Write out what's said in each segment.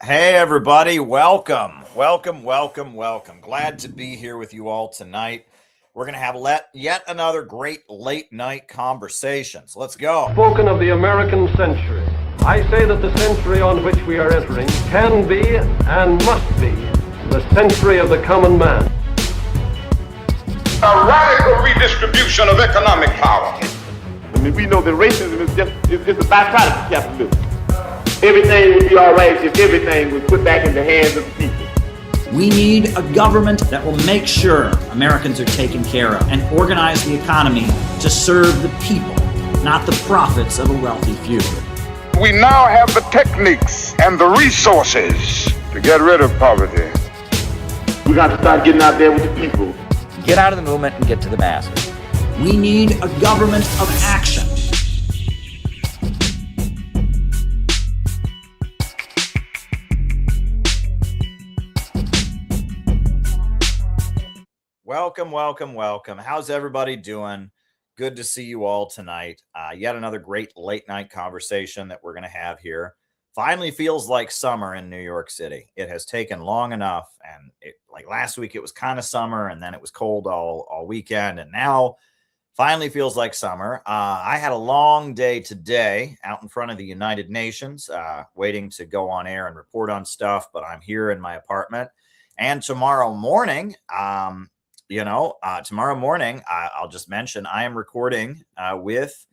Hey, everybody. Welcome. Glad to be here with you all tonight. We're going to have yet another great late night conversations. Let's go. Spoken of the American century. I say that the century on which we are entering can be and must be the century of the common man. A radical redistribution of economic power. I mean, we know that racism is just a byproduct of capitalism. Everything would be all right if everything was put back in the hands of the people. We need a government that will make sure Americans are taken care of and organize the economy to serve the people, not the profits of a wealthy few. We now have the techniques and the resources to get rid of poverty. We got to start getting out there with the people. Get out of the movement and get to the masses. We need a government of action. Welcome. How's everybody doing? Good to see you all tonight. Yet another great late night conversation that we're going to have here. Finally feels like summer in New York City. It has taken long enough, and like last week it was kind of summer, and then it was cold all weekend, and now finally feels like summer. I had a long day today out in front of the United Nations, waiting to go on air and report on stuff, but I'm here in my apartment. And tomorrow morning, I'll just mention I am recording with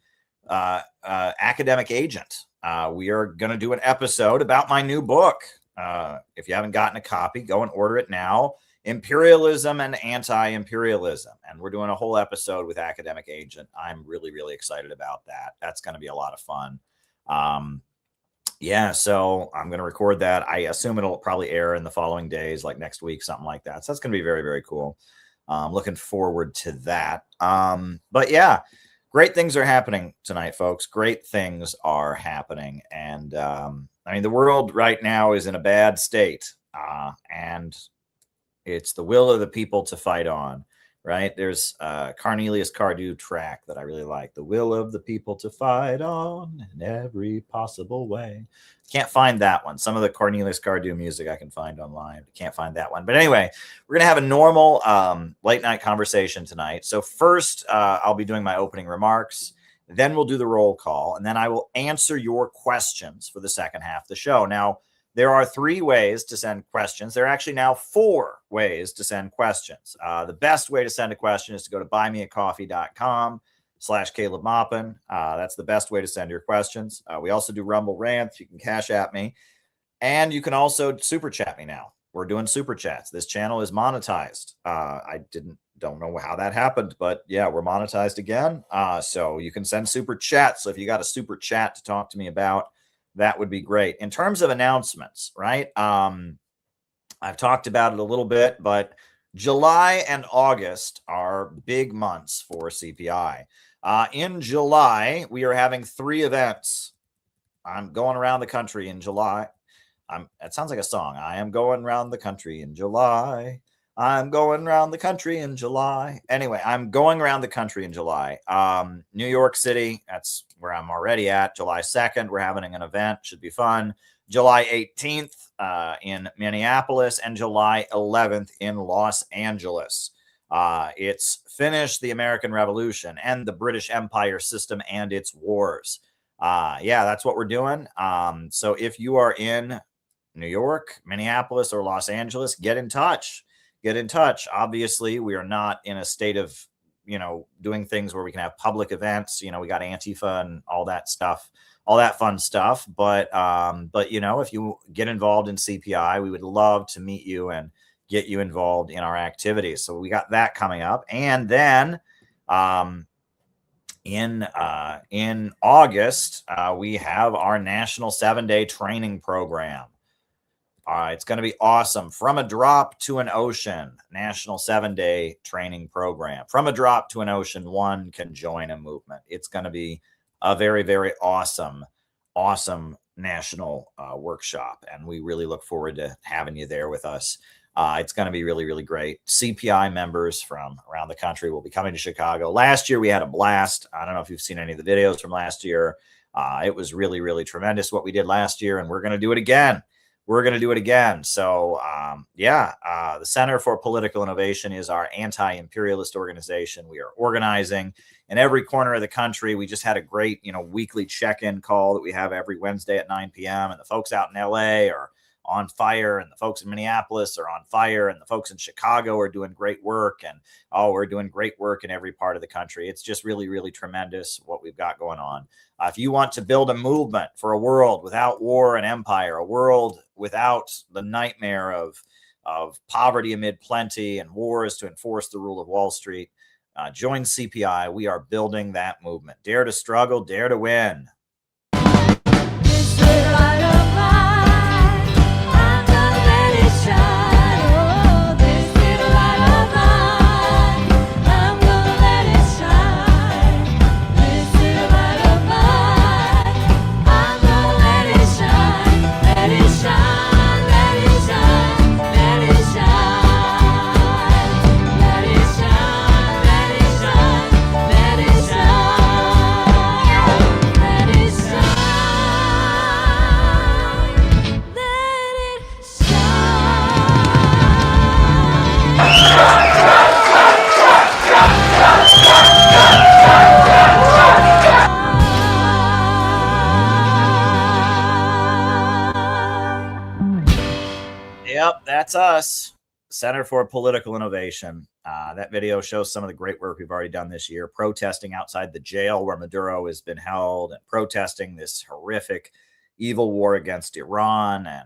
Academic Agent. We are going to do an episode about my new book. If you haven't gotten a copy, go and order it now. Imperialism and Anti-Imperialism. And we're doing a whole episode with Academic Agent. I'm really, really excited about that. That's going to be a lot of fun. So I'm going to record that. I assume it'll probably air in the following days, like next week, something like that. So that's going to be very, very cool. Looking forward to that. But yeah, great things are happening tonight, folks. Great things are happening. And the world right now is in a bad state. And it's the will of the people to fight on, right? There's a Cornelius Cardew track that I really like. The will of the people to fight on in every possible way. Can't find that one. Some of the Cornelius Cardew music I can find online. Can't find that one. But anyway, we're going to have a normal late night conversation tonight. So first, I'll be doing my opening remarks. Then we'll do the roll call. And then I will answer your questions for the second half of the show. Now, there are 3 ways to send questions. There are actually now 4 ways to send questions. The best way to send a question is to go to buymeacoffee.com/Caleb Maupin. That's the best way to send your questions. We also do Rumble Rants. You can cash at me. And you can also super chat me now. We're doing super chats. This channel is monetized. I don't know how that happened, but yeah, we're monetized again. So you can send super chats. So if you got a super chat to talk to me about, that would be great. In terms of announcements, right? I've talked about it a little bit, but July and August are big months for CPI. In July, we are having 3 events. I'm going around the country in July. It sounds like a song. I am going around the country in July. I'm going around the country in July. Anyway, I'm going around the country in July. New York City, that's where I'm already at. July 2nd, we're having an event. Should be fun. July 18th in Minneapolis and July 11th in Los Angeles. It's Finish the American Revolution and the British Empire System and its wars. That's what we're doing. So if you are in New York, Minneapolis, or Los Angeles, get in touch. Obviously, we are not in a state of, doing things where we can have public events. We got Antifa and all that stuff, all that fun stuff. But if you get involved in CPI, we would love to meet you and get you involved in our activities. So we got that coming up. And then in August, we have our national 7-day training program. It's going to be awesome. From a Drop to an Ocean, national 7-day training program. From a drop to an ocean, one can join a movement. It's going to be a very, very awesome national workshop. And we really look forward to having you there with us. It's going to be really, really great. CPI members from around the country will be coming to Chicago. Last year, we had a blast. I don't know if you've seen any of the videos from last year. It was really, really tremendous what we did last year, and we're going to do it again. we're going to do it again. So, the Center for Political Innovation is our anti-imperialist organization. We are organizing in every corner of the country. We just had a great, weekly check-in call that we have every Wednesday at 9 p.m. And the folks out in LA are on fire, and the folks in Minneapolis are on fire, and the folks in Chicago are doing great work. And we're doing great work in every part of the country. It's just really, really tremendous what we've got going on. If you want to build a movement for a world without war and empire, a world without the nightmare of poverty amid plenty and wars to enforce the rule of Wall Street, join CPI. We are building that movement. Dare to struggle, dare to win. Yep, that's us. Center for Political Innovation. That video shows some of the great work we've already done this year, protesting outside the jail where Maduro has been held and protesting this horrific, evil war against Iran. And,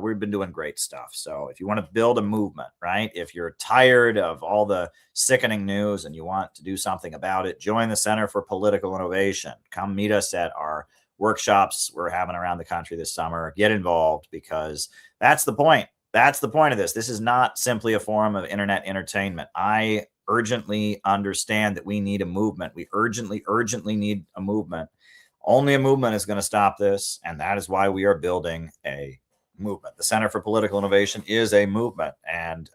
we've been doing great stuff. So if you want to build a movement, right, if you're tired of all the sickening news and you want to do something about it, join the Center for Political Innovation. Come meet us at our workshops we're having around the country this summer. Get involved, because that's the point. That's the point of this. This is not simply a form of internet entertainment. I urgently understand that we need a movement. We urgently need a movement. Only a movement is going to stop this, and that is why we are building a movement. The Center for Political Innovation is a movement, and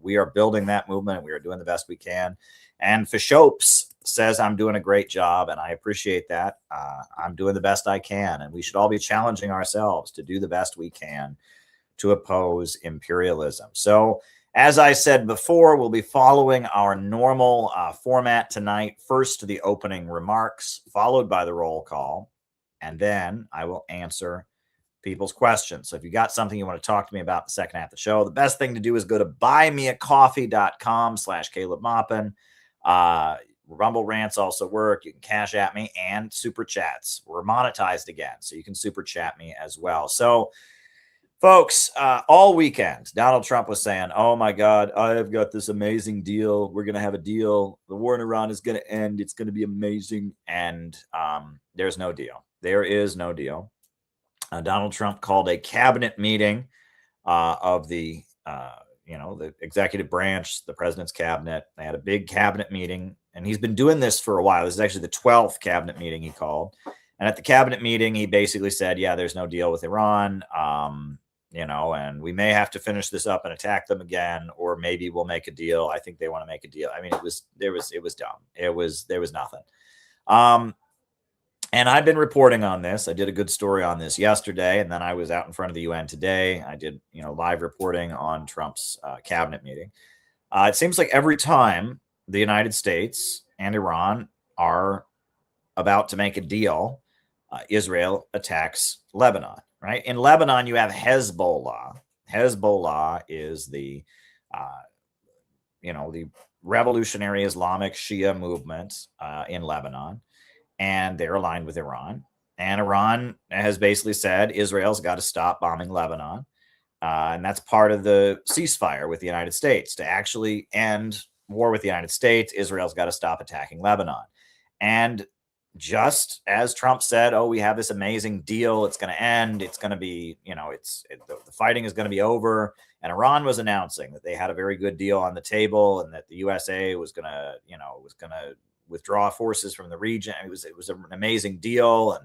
we are building that movement. We are doing the best we can. And Fishopes says I'm doing a great job, and I appreciate that. I'm doing the best I can, and we should all be challenging ourselves to do the best we can to oppose imperialism. So, as I said before, we'll be following our normal format tonight. First, the opening remarks, followed by the roll call, and then I will answer people's questions. So if you got something you want to talk to me about the second half of the show, the best thing to do is go to buymeacoffee.com/Caleb Maupin. Rumble rants also work. You can cash at me, and super chats. We're monetized again, so you can super chat me as well. So, folks, all weekend, Donald Trump was saying, oh my God, I've got this amazing deal. We're going to have a deal. The war in Iran is going to end. It's going to be amazing. And there's no deal. There is no deal. Donald Trump called a cabinet meeting of the executive branch, the president's cabinet. They had a big cabinet meeting, and he's been doing this for a while. This is actually the 12th cabinet meeting he called. And at the cabinet meeting, he basically said, yeah, there's no deal with Iran. And we may have to finish this up and attack them again, or maybe we'll make a deal. I think they want to make a deal. I mean, it was dumb. There was nothing. And I've been reporting on this. I did a good story on this yesterday, and then I was out in front of the UN today. I did, live reporting on Trump's cabinet meeting. It seems like every time the United States and Iran are about to make a deal, Israel attacks Lebanon. Right? In Lebanon, you have Hezbollah. Hezbollah is the revolutionary Islamic Shia movement in Lebanon, and they're aligned with Iran. And Iran has basically said Israel's got to stop bombing Lebanon, and that's part of the ceasefire with the United States. To actually end war with the United States, Israel's got to stop attacking Lebanon. And just as Trump said, oh, we have this amazing deal. It's going to end. It's going to be, the fighting is going to be over. And Iran was announcing that they had a very good deal on the table, and that the USA was going to, withdraw forces from the region. It was an amazing deal.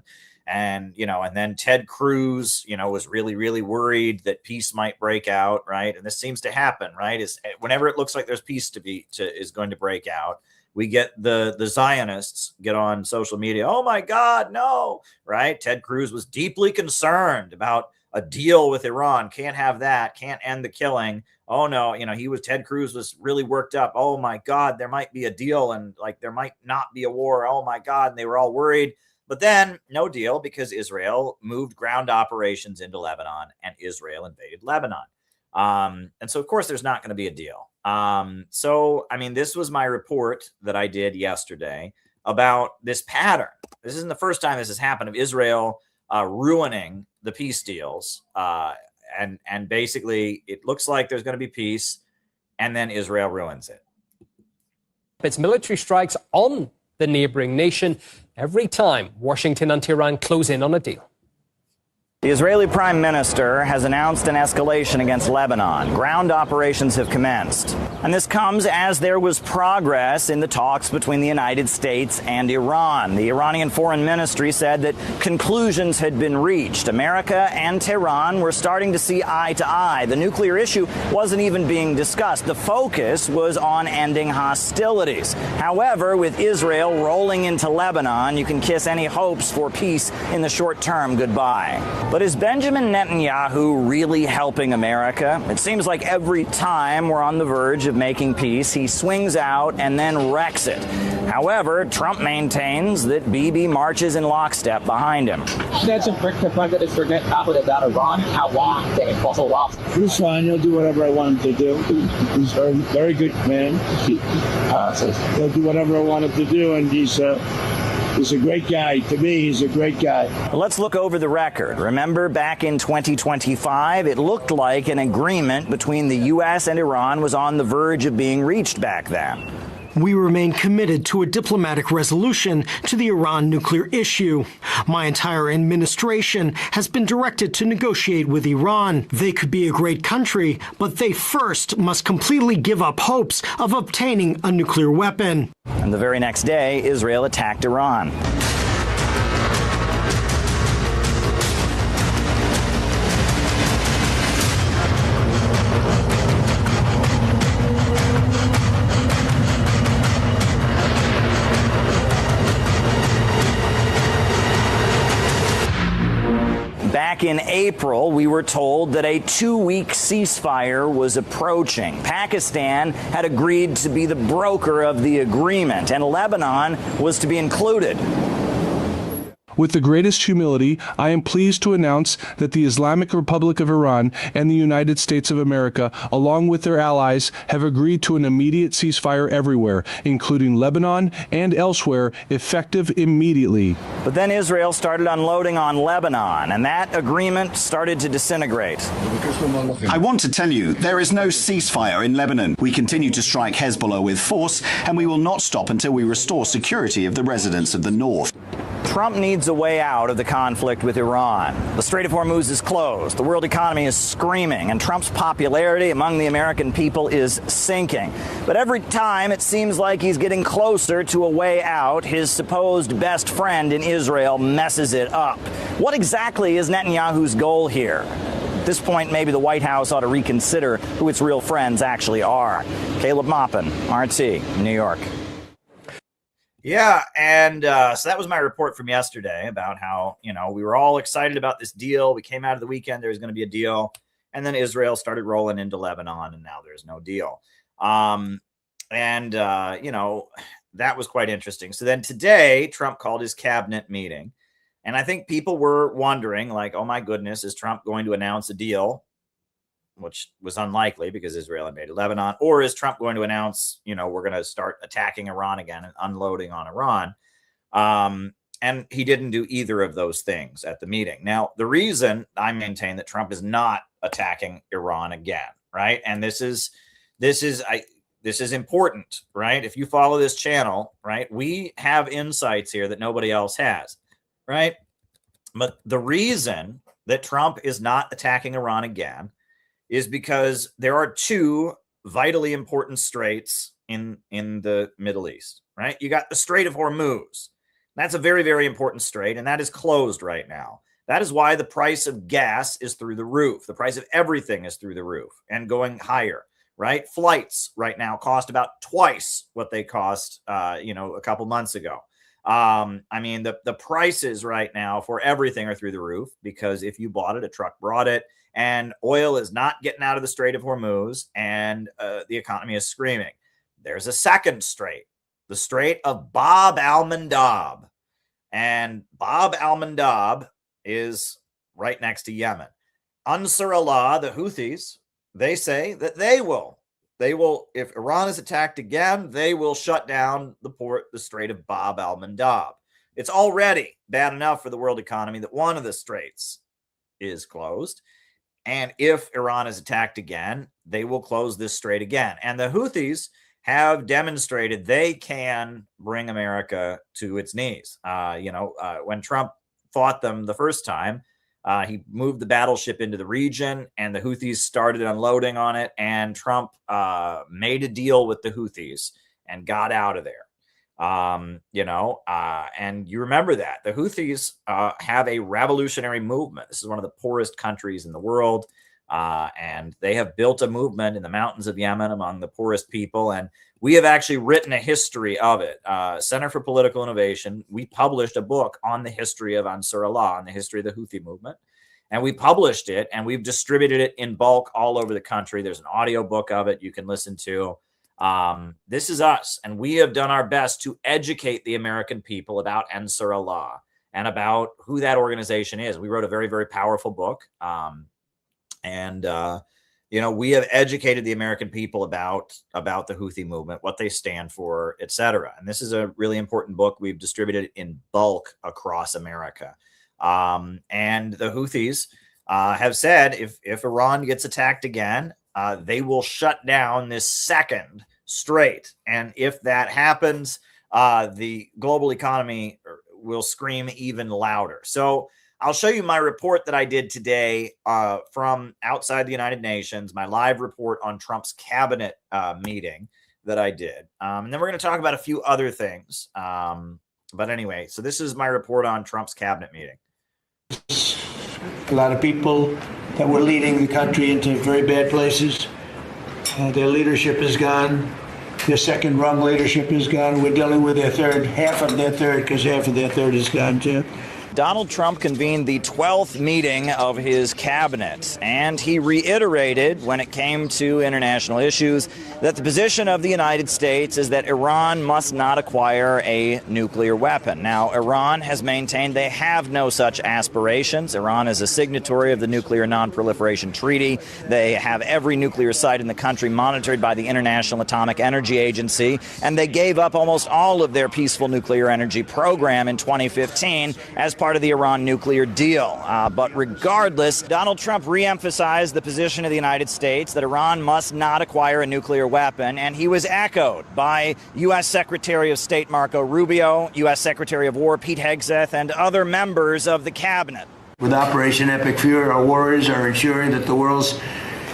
And then Ted Cruz, was really, really worried that peace might break out. Right. And this seems to happen, right? Is whenever it looks like there's peace is going to break out, we get the Zionists get on social media. Oh my God, no, right? Ted Cruz was deeply concerned about a deal with Iran. Can't have that. Can't end the killing. Oh no, Ted Cruz was really worked up. Oh my God, there might be a deal and like there might not be a war. Oh my God. And they were all worried. But then no deal because Israel moved ground operations into Lebanon and Israel invaded Lebanon. And so, of course, there's not going to be a deal. This was my report that I did yesterday about this pattern. This isn't the first time this has happened of Israel ruining the peace deals. And basically, it looks like there's going to be peace, and then Israel ruins it. Its military strikes on the neighboring nation every time Washington and Tehran close in on a deal. The Israeli Prime Minister has announced an escalation against Lebanon. Ground operations have commenced. And this comes as there was progress in the talks between the United States and Iran. The Iranian Foreign Ministry said that conclusions had been reached. America and Tehran were starting to see eye to eye. The nuclear issue wasn't even being discussed. The focus was on ending hostilities. However, with Israel rolling into Lebanon, you can kiss any hopes for peace in the short term goodbye. But is Benjamin Netanyahu really helping America? It seems like every time we're on the verge of making peace, he swings out and then wrecks it. However, Trump maintains that Bibi marches in lockstep behind him. That's a President forget about Iran and how long they can fall off. He's fine. He'll do whatever I want him to do. He's a very good man. He'll do whatever I want him to do, and he's a great guy. To me, he's a great guy. Let's look over the record. Remember, back in 2025, it looked like an agreement between the U.S. and Iran was on the verge of being reached back then. We remain committed to a diplomatic resolution to the Iran nuclear issue. My entire administration has been directed to negotiate with Iran. They could be a great country, but they first must completely give up hopes of obtaining a nuclear weapon. And the very next day, Israel attacked Iran. Back in April, we were told that a 2-week ceasefire was approaching. Pakistan had agreed to be the broker of the agreement, and Lebanon was to be included. With the greatest humility, I am pleased to announce that the Islamic Republic of Iran and the United States of America, along with their allies, have agreed to an immediate ceasefire everywhere, including Lebanon and elsewhere, effective immediately. But then Israel started unloading on Lebanon, and that agreement started to disintegrate. I want to tell you, there is no ceasefire in Lebanon. We continue to strike Hezbollah with force, and we will not stop until we restore security of the residents of the north. Trump needs a way out of the conflict with Iran. The Strait of Hormuz is closed. The world economy is screaming, and Trump's popularity among the American people is sinking. But every time it seems like he's getting closer to a way out, his supposed best friend in Israel messes it up. What exactly is Netanyahu's goal here? At this point, maybe the White House ought to reconsider who its real friends actually are. Caleb Maupin, RT, New York. Yeah, and so that was my report from yesterday about how, we were all excited about this deal. We came out of the weekend, there was going to be a deal, and then Israel started rolling into Lebanon, and now there's no deal. That was quite interesting. So then today, Trump called his cabinet meeting, and I think people were wondering, like, oh my goodness, is Trump going to announce a deal? Which was unlikely because Israel invaded Lebanon. Or is Trump going to announce, we're going to start attacking Iran again and unloading on Iran? And he didn't do either of those things at the meeting. Now, the reason I maintain that Trump is not attacking Iran again, right? And this is important, right? If you follow this channel, right, we have insights here that nobody else has, right? But the reason that Trump is not attacking Iran again is because there are two vitally important straits in the Middle East, right? You got the Strait of Hormuz. That's a very, very important strait, and that is closed right now. That is why the price of gas is through the roof. The price of everything is through the roof and going higher, right? Flights right now cost about twice what they cost, a couple months ago. I mean, the prices right now for everything are through the roof, because if you bought it, a truck brought it, and oil is not getting out of the Strait of Hormuz, and the economy is screaming. There's a second strait, the Strait of Bab al-Mandab. And Bab al-Mandab is right next to Yemen. Ansar Allah, the Houthis, they say that they will, if Iran is attacked again, they will shut down the Strait of Bab al-Mandab. It's already bad enough for the world economy that one of the straits is closed. And if Iran is attacked again, they will close this strait again. And the Houthis have demonstrated they can bring America to its knees. When Trump fought them the first time, he moved the battleship into the region, and the Houthis started unloading on it, and Trump made a deal with the Houthis and got out of there. And you remember that. The Houthis have a revolutionary movement. This is one of the poorest countries in the world. And they have built a movement in the mountains of Yemen among the poorest people. And we have actually written a history of it. Center for Political Innovation, we published a book on the history of Ansar Allah, on the history of the Houthi movement. And we published it, and we've distributed it in bulk all over the country. There's an audio book of it you can listen to. This is us, and we have done our best to educate the American people about Ansar Allah and about who that organization is. We wrote a very, very powerful book. We have educated the American people about the Houthi movement, what they stand for, etc. And this is a really important book. We've distributed it in bulk across America. And the Houthis have said if Iran gets attacked again, they will shut down this second strait. And if that happens, the global economy will scream even louder. So I'll show you my report that I did today from outside the United Nations, my live report on Trump's cabinet meeting that I did. And then we're going to talk about a few other things. But anyway, so this is my report on Trump's cabinet meeting. A lot of people that were leading the country into very bad places. Their leadership is gone. Their second rung leadership is gone. We're dealing with their third, half of their third, because half of their third is gone too. Donald Trump convened the 12th meeting of his cabinet, and he reiterated when it came to international issues that the position of the United States is that Iran must not acquire a nuclear weapon. Now, Iran has maintained they have no such aspirations. Iran is a signatory of the Nuclear Non-Proliferation Treaty. They have every nuclear site in the country monitored by the International Atomic Energy Agency, and they gave up almost all of their peaceful nuclear energy program in 2015 as part of the Iran nuclear deal. But regardless, Donald Trump reemphasized the position of the United States that Iran must not acquire a nuclear weapon, and he was echoed by U.S. Secretary of State Marco Rubio, U.S. Secretary of War Pete Hegseth, and other members of the cabinet. With Operation Epic Fury, our warriors are ensuring that the world's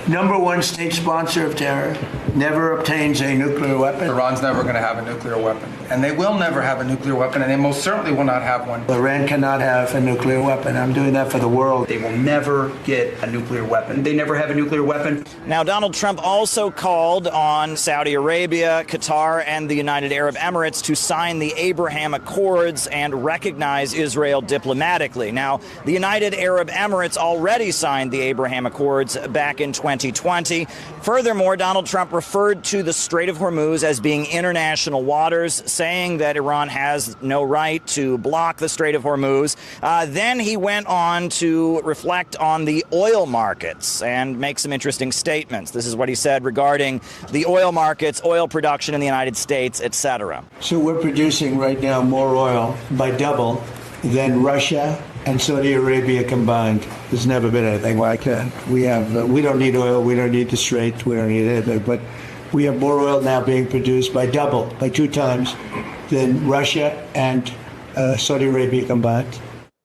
#1 state sponsor of terror never obtains a nuclear weapon. Iran's never going to have a nuclear weapon, and they will never have a nuclear weapon, and they most certainly will not have one. Iran cannot have a nuclear weapon. I'm doing that for the world. They will never get a nuclear weapon. They never have a nuclear weapon. Now, Donald Trump also called on Saudi Arabia, Qatar, and the United Arab Emirates to sign the Abraham Accords and recognize Israel diplomatically. Now, the United Arab Emirates already signed the Abraham Accords back in 2020. Furthermore, Donald Trump referred to the Strait of Hormuz as being international waters, saying that Iran has no right to block the Strait of Hormuz. Then he went on to reflect on the oil markets and make some interesting statements. This is what he said regarding the oil markets, oil production in the United States, etc. So we're producing right now more oil by double than Russia and Saudi Arabia combined. There's never been anything like that. We don't need oil. We don't need the Strait. We don't need anything. But we have more oil now being produced by 2 times than Russia and Saudi Arabia combined.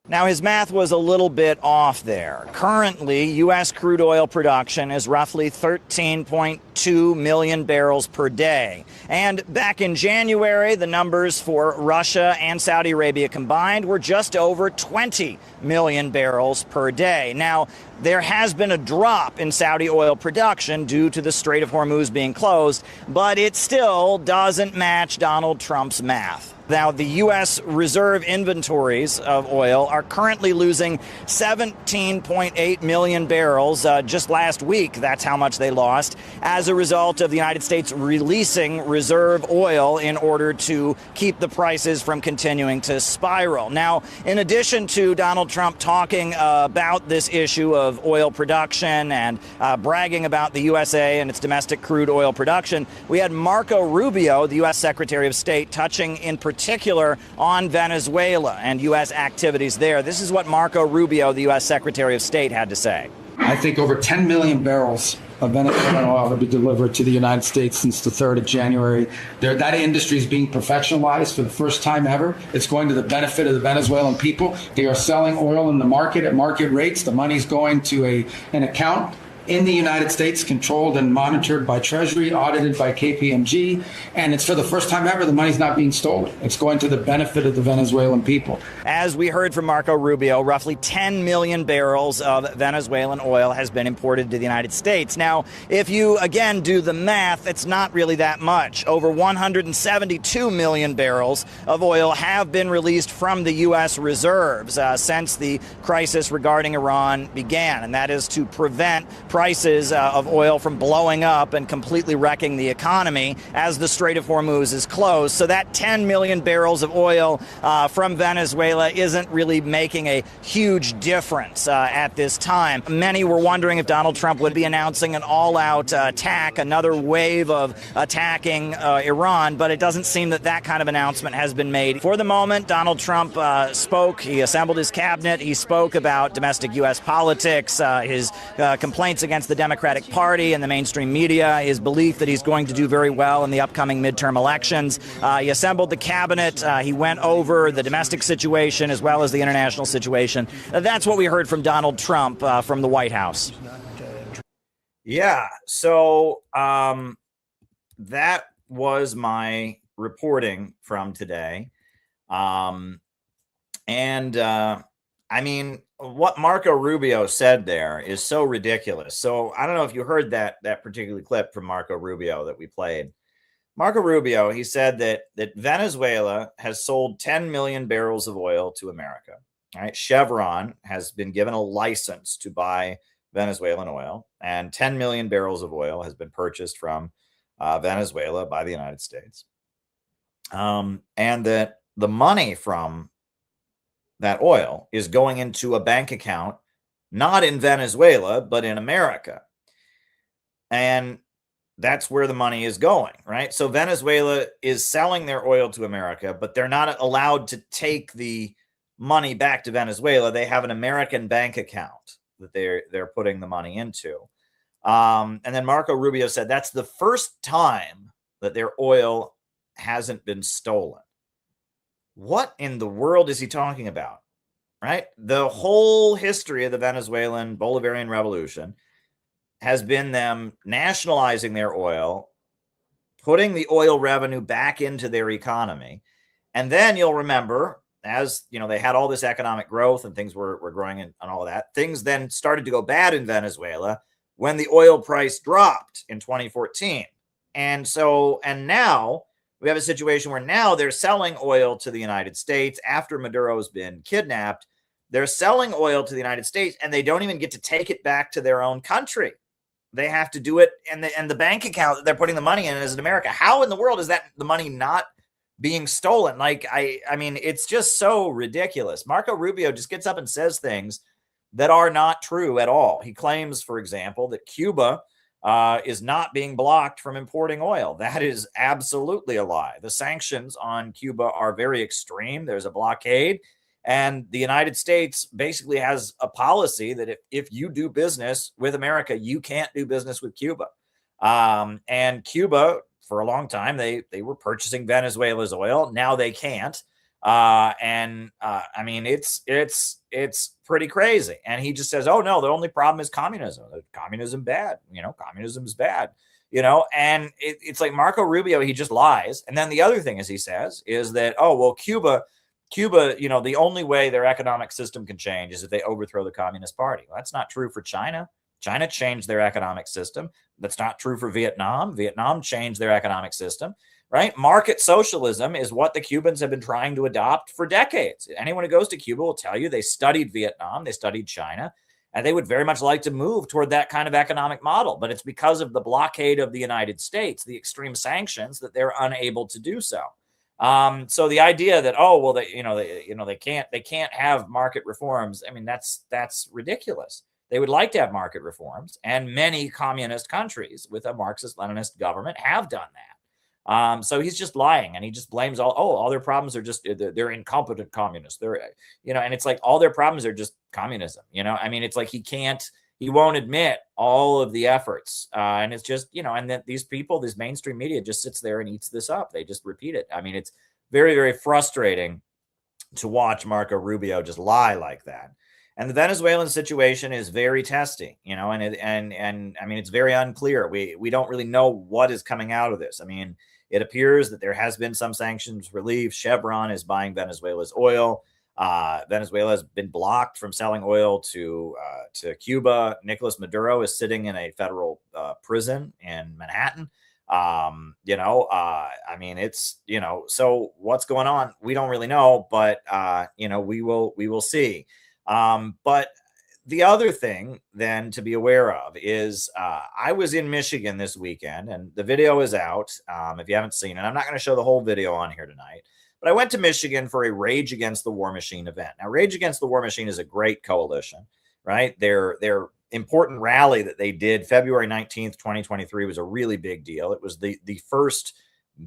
Now, his math was a little bit off there. Currently, U.S. crude oil production is roughly 13.2 million barrels per day. And back in January, the numbers for Russia and Saudi Arabia combined were just over 20 million barrels per day. Now, there has been a drop in Saudi oil production due to the Strait of Hormuz being closed, but it still doesn't match Donald Trump's math. Now, the U.S. reserve inventories of oil are currently losing 17.8 million barrels. Just last week, that's how much they lost as a result of the United States releasing reserve oil in order to keep the prices from continuing to spiral. Now, in addition to Donald Trump talking about this issue of oil production and bragging about the USA and its domestic crude oil production, we had Marco Rubio, the U.S. Secretary of State, touching in particular on Venezuela and U.S. activities there. This is what Marco Rubio, the U.S. Secretary of State, had to say. I think over 10 million barrels of Venezuelan oil will be delivered to the United States since the 3rd of January. That industry is being professionalized for the first time ever. It's going to the benefit of the Venezuelan people. They are selling oil in the market at market rates. The money's going to an account in the United States, controlled and monitored by Treasury, audited by KPMG, and it's for the first time ever the money's not being stolen. It's going to the benefit of the Venezuelan people. As we heard from Marco Rubio, roughly 10 million barrels of Venezuelan oil has been imported to the United States. Now, if you, again, do the math, it's not really that much. Over 172 million barrels of oil have been released from the U.S. reserves since the crisis regarding Iran began, and that is to prevent prices of oil from blowing up and completely wrecking the economy as the Strait of Hormuz is closed. So that 10 million barrels of oil from Venezuela isn't really making a huge difference at this time. Many were wondering if Donald Trump would be announcing an all-out attack, another wave of attacking Iran, but it doesn't seem that that kind of announcement has been made. For the moment, Donald Trump spoke. He assembled his cabinet. He spoke about domestic U.S. politics, his complaints against the Democratic Party and the mainstream media, his belief that he's going to do very well in the upcoming midterm elections. He assembled the cabinet. He went over the domestic situation as well as the international situation. That's what we heard from Donald Trump from the White House. Yeah, so that was my reporting from today. I mean, what Marco Rubio said there is so ridiculous. So I don't know if you heard that particular clip from Marco Rubio that we played. Marco Rubio, he said that Venezuela has sold 10 million barrels of oil to America. All right, Chevron has been given a license to buy Venezuelan oil, and 10 million barrels of oil has been purchased from Venezuela by the United States. And that the money from that oil is going into a bank account, not in Venezuela, but in America. And that's where the money is going, right? So Venezuela is selling their oil to America, but they're not allowed to take the money back to Venezuela. They have an American bank account that they're putting the money into. And then Marco Rubio said that's the first time that their oil hasn't been stolen. What in the world is he talking about? Right? The whole history of the Venezuelan Bolivarian Revolution has been them nationalizing their oil, putting the oil revenue back into their economy. And then you'll remember, as you know, they had all this economic growth and things were growing and all of that. Things then started to go bad in Venezuela when the oil price dropped in 2014. And now we have a situation where now they're selling oil to the United States after Maduro's been kidnapped. They're selling oil to the United States, and they don't even get to take it back to their own country. They have to do it, and the bank account that they're putting the money in is in America. How in the world is that the money not being stolen? Like, I mean, it's just so ridiculous. Marco Rubio just gets up and says things that are not true at all. He claims, for example, that Cuba is not being blocked from importing oil. That is absolutely a lie. The sanctions on Cuba are very extreme. There's a blockade, and the United States basically has a policy that if you do business with America, you can't do business with Cuba. And Cuba, for a long time, they were purchasing Venezuela's oil. Now they can't. I mean, it's pretty crazy. And he just says, oh no, the only problem is communism. Communism bad, communism is bad, and it's like Marco Rubio, he just lies. And then the other thing he says is that, oh, well, Cuba, the only way their economic system can change is if they overthrow the Communist Party. Well, that's not true for China. China changed their economic system. That's not true for Vietnam. Vietnam changed their economic system. right? Market socialism is what the Cubans have been trying to adopt for decades. Anyone who goes to Cuba will tell you they studied Vietnam, they studied China, and they would very much like to move toward that kind of economic model. But it's because of the blockade of the United States, the extreme sanctions, that they're unable to do so. So the idea that, oh, well, they can't have market reforms. I mean, that's ridiculous. They would like to have market reforms, and many communist countries with a Marxist-Leninist government have done that. So he's just lying, and he just blames all their problems are just they're incompetent communists. They're and it's like all their problems are just communism. I mean, it's like he won't admit all of the efforts, and it's just and that these people, this mainstream media, just sits there and eats this up. They just repeat it. I mean, it's very, very frustrating to watch Marco Rubio just lie like that. And the Venezuelan situation is very testy, and I mean, it's very unclear. We don't really know what is coming out of this. I mean, it appears that there has been some sanctions relief. Chevron is buying Venezuela's oil. Venezuela has been blocked from selling oil to Cuba. Nicolas Maduro is sitting in a federal prison in Manhattan. I mean, it's so what's going on? We don't really know, but we will see. But the other thing then to be aware of is I was in Michigan this weekend, and the video is out. If you haven't seen it, I'm not going to show the whole video on here tonight, but I went to Michigan for a Rage Against the War Machine event. Now, Rage Against the War Machine is a great coalition, right? Their important rally that they did February 19th, 2023 was a really big deal. It was the first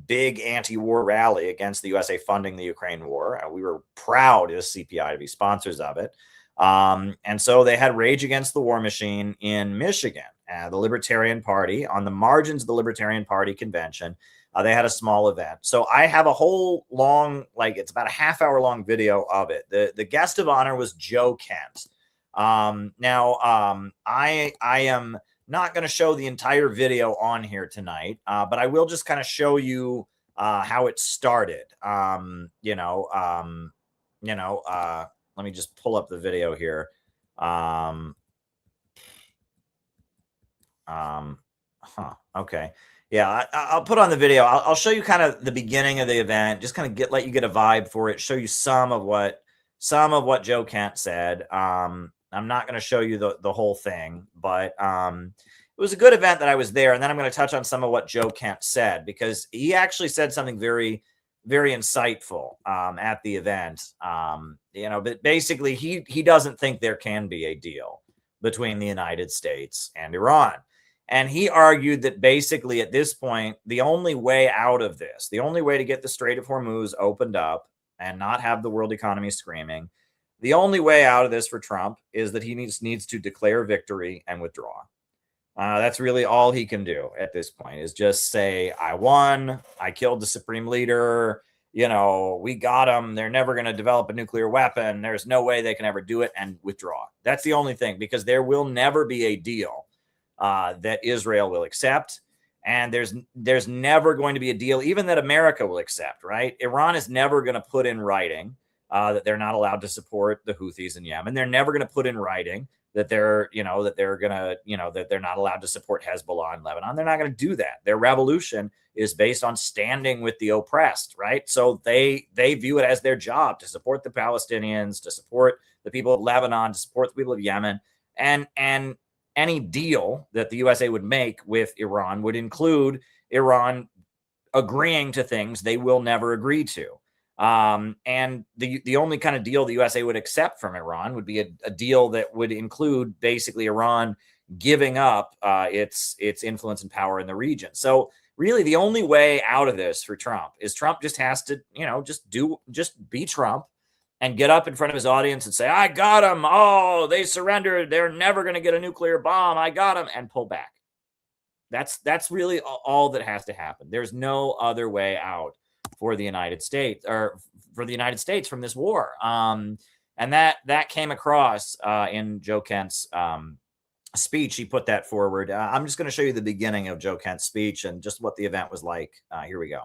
big anti-war rally against the USA funding the Ukraine war. We were proud as CPI to be sponsors of it. And so they had Rage Against the War Machine in Michigan, the Libertarian Party, on the margins of the Libertarian Party convention. They had a small event. So I have a whole long, it's about a half-hour long video of it. The guest of honor was Joe Kent. Now, I am not going to show the entire video on here tonight, but I will just kind of show you how it started. Let me just pull up the video here. Okay. Yeah, I'll put on the video. I'll show you kind of the beginning of the event, just kind of let you get a vibe for it, show you some of what Joe Kent said. I'm not going to show you the whole thing, but it was a good event that I was there. And then I'm going to touch on some of what Joe Kent said, because he actually said something very, very insightful at the event. But basically he doesn't think there can be a deal between the United States and Iran. And he argued that basically at this point, the only way out of this, the only way to get the Strait of Hormuz opened up and not have the world economy screaming, the only way out of this for Trump is that he needs to declare victory and withdraw. That's really all he can do at this point, is just say, I won, I killed the supreme leader, we got them, they're never going to develop a nuclear weapon, there's no way they can ever do it, and withdraw. That's the only thing, because there will never be a deal that Israel will accept. And there's never going to be a deal even that America will accept, right? Iran is never going to put in writing that they're not allowed to support the Houthis in Yemen. They're never going to put in writing that they're not allowed to support Hezbollah in Lebanon. They're not going to do that. Their revolution is based on standing with the oppressed, right? So they view it as their job to support the Palestinians, to support the people of Lebanon, to support the people of Yemen. And any deal that the USA would make with Iran would include Iran agreeing to things they will never agree to. And the only kind of deal the USA would accept from Iran would be a deal that would include basically Iran giving up its influence and power in the region. So really the only way out of this for Trump is Trump just has to, just be Trump and get up in front of his audience and say, I got them. Oh, they surrendered. They're never going to get a nuclear bomb. I got them, and pull back. That's really all that has to happen. There's no other way out for the United States, or for the United States, from this war. And that came across in Joe Kent's speech. He put that forward. I'm just going to show you the beginning of Joe Kent's speech and just what the event was like. Here we go.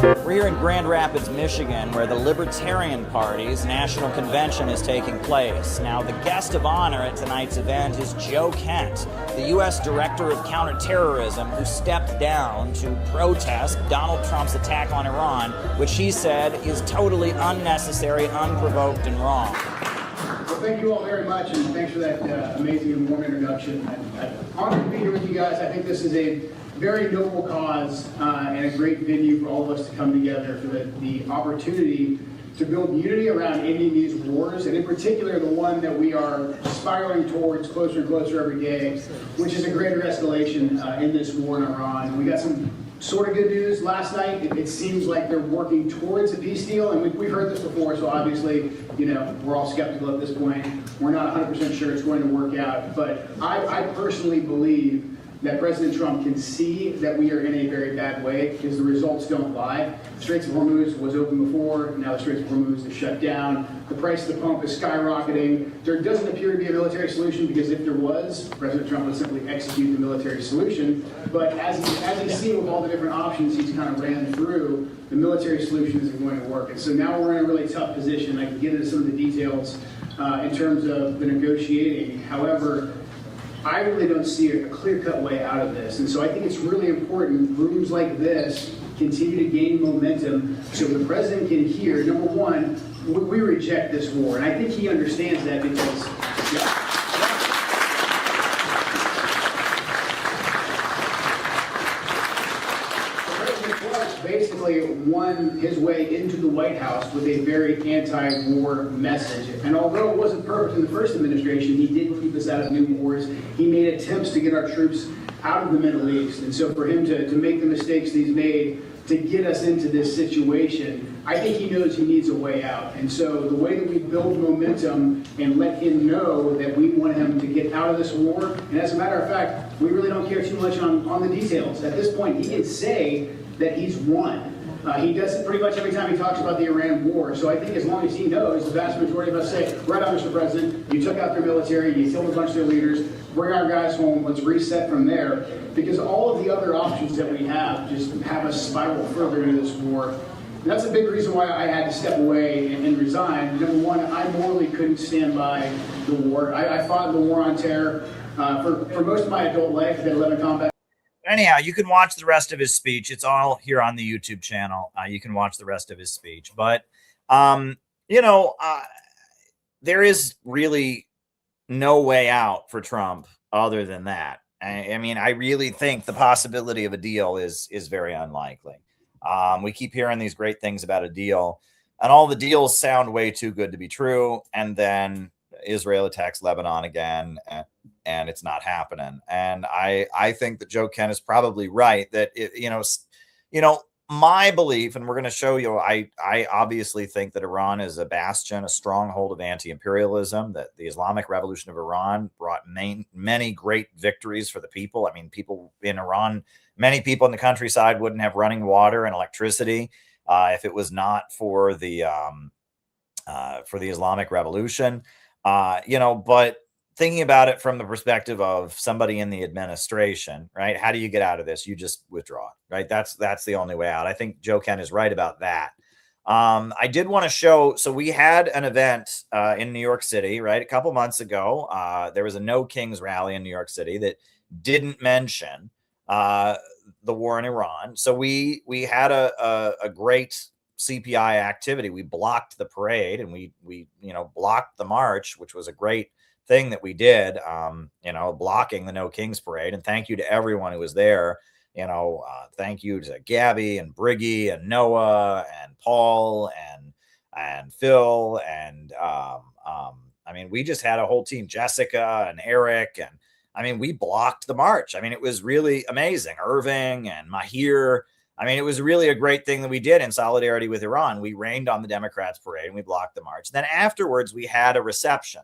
We're here in Grand Rapids, Michigan, where the Libertarian Party's national convention is taking place. Now, the guest of honor at tonight's event is Joe Kent, the U.S. Director of Counterterrorism, who stepped down to protest Donald Trump's attack on Iran, which he said is totally unnecessary, unprovoked, and wrong. Well, thank you all very much, and thanks for that amazing and warm introduction. I'm honored to be here with you guys. I think this is a very noble cause and a great venue for all of us to come together for the opportunity to build unity around ending these wars, and in particular the one that we are spiraling towards closer and closer every day, which is a greater escalation in this war in Iran. We got some sort of good news last night. It seems like they're working towards a peace deal, and we've heard this before, so obviously, you know, we're all skeptical at this point. We're not 100% sure it's going to work out, but I personally believe that President Trump can see that we are in a very bad way because the results don't lie. The Straits of Hormuz was open before, now the Straits of Hormuz is shut down. The price of the pump is skyrocketing. There doesn't appear to be a military solution because if there was, President Trump would simply execute the military solution. But as he's seen with all the different options he's kind of ran through, the military solution isn't going to work. And so now we're in a really tough position. I can get into some of the details in terms of the negotiating. However, I really don't see a clear-cut way out of this. And so I think it's really important rooms like this continue to gain momentum so the president can hear, number one, we reject this war. And I think he understands that because, basically won his way into the White House with a very anti-war message. And although it wasn't perfect in the first administration, he did keep us out of new wars. He made attempts to get our troops out of the Middle East. And so for him to make the mistakes that he's made to get us into this situation, I think he knows he needs a way out. And so the way that we build momentum and let him know that we want him to get out of this war, and as a matter of fact, we really don't care too much on the details. At this point, he can say that he's won. He does it pretty much every time he talks about the Iran war. So I think as long as he knows, the vast majority of us say, right on, Mr. President, you took out their military, you killed a bunch of their leaders, bring our guys home, let's reset from there. Because all of the other options that we have just have us spiral further into this war. And that's a big reason why I had to step away and resign. Number one, I morally couldn't stand by the war. I fought in the war on terror for most of my adult life. I did 11 combat. Anyhow, you can watch the rest of his speech. It's all here on the YouTube channel. You can watch the rest of his speech. But, there is really no way out for Trump other than that. I mean, I really think the possibility of a deal is very unlikely. We keep hearing these great things about a deal, and all the deals sound way too good to be true. And then Israel attacks Lebanon again, and it's not happening. And I think that Joe Kent is probably right that my belief, and we're going to show you, I obviously think that Iran is a bastion, a stronghold of anti-imperialism, that the Islamic Revolution of Iran brought many great victories for the people. I mean, people in Iran, many people in the countryside wouldn't have running water and electricity if it was not for the Islamic Revolution. But thinking about it from the perspective of somebody in the administration, right? How do you get out of this? You just withdraw, right? That's the only way out. I think Joe Kent is right about that. I did want to show, so we had an event in New York City, right? A couple months ago, there was a No Kings rally in New York City that didn't mention the war in Iran. So we had a great CPI activity. We blocked the parade and we blocked the march, which was a great thing that we did, blocking the No Kings parade. And thank you to everyone who was there. Thank you to Gabby and Briggy and Noah and Paul and Phil. And we just had a whole team, Jessica and Eric. And we blocked the march. It was really amazing. Irving and Mahir. It was really a great thing that we did in solidarity with Iran. We rained on the Democrats parade and we blocked the march. Then afterwards, we had a reception,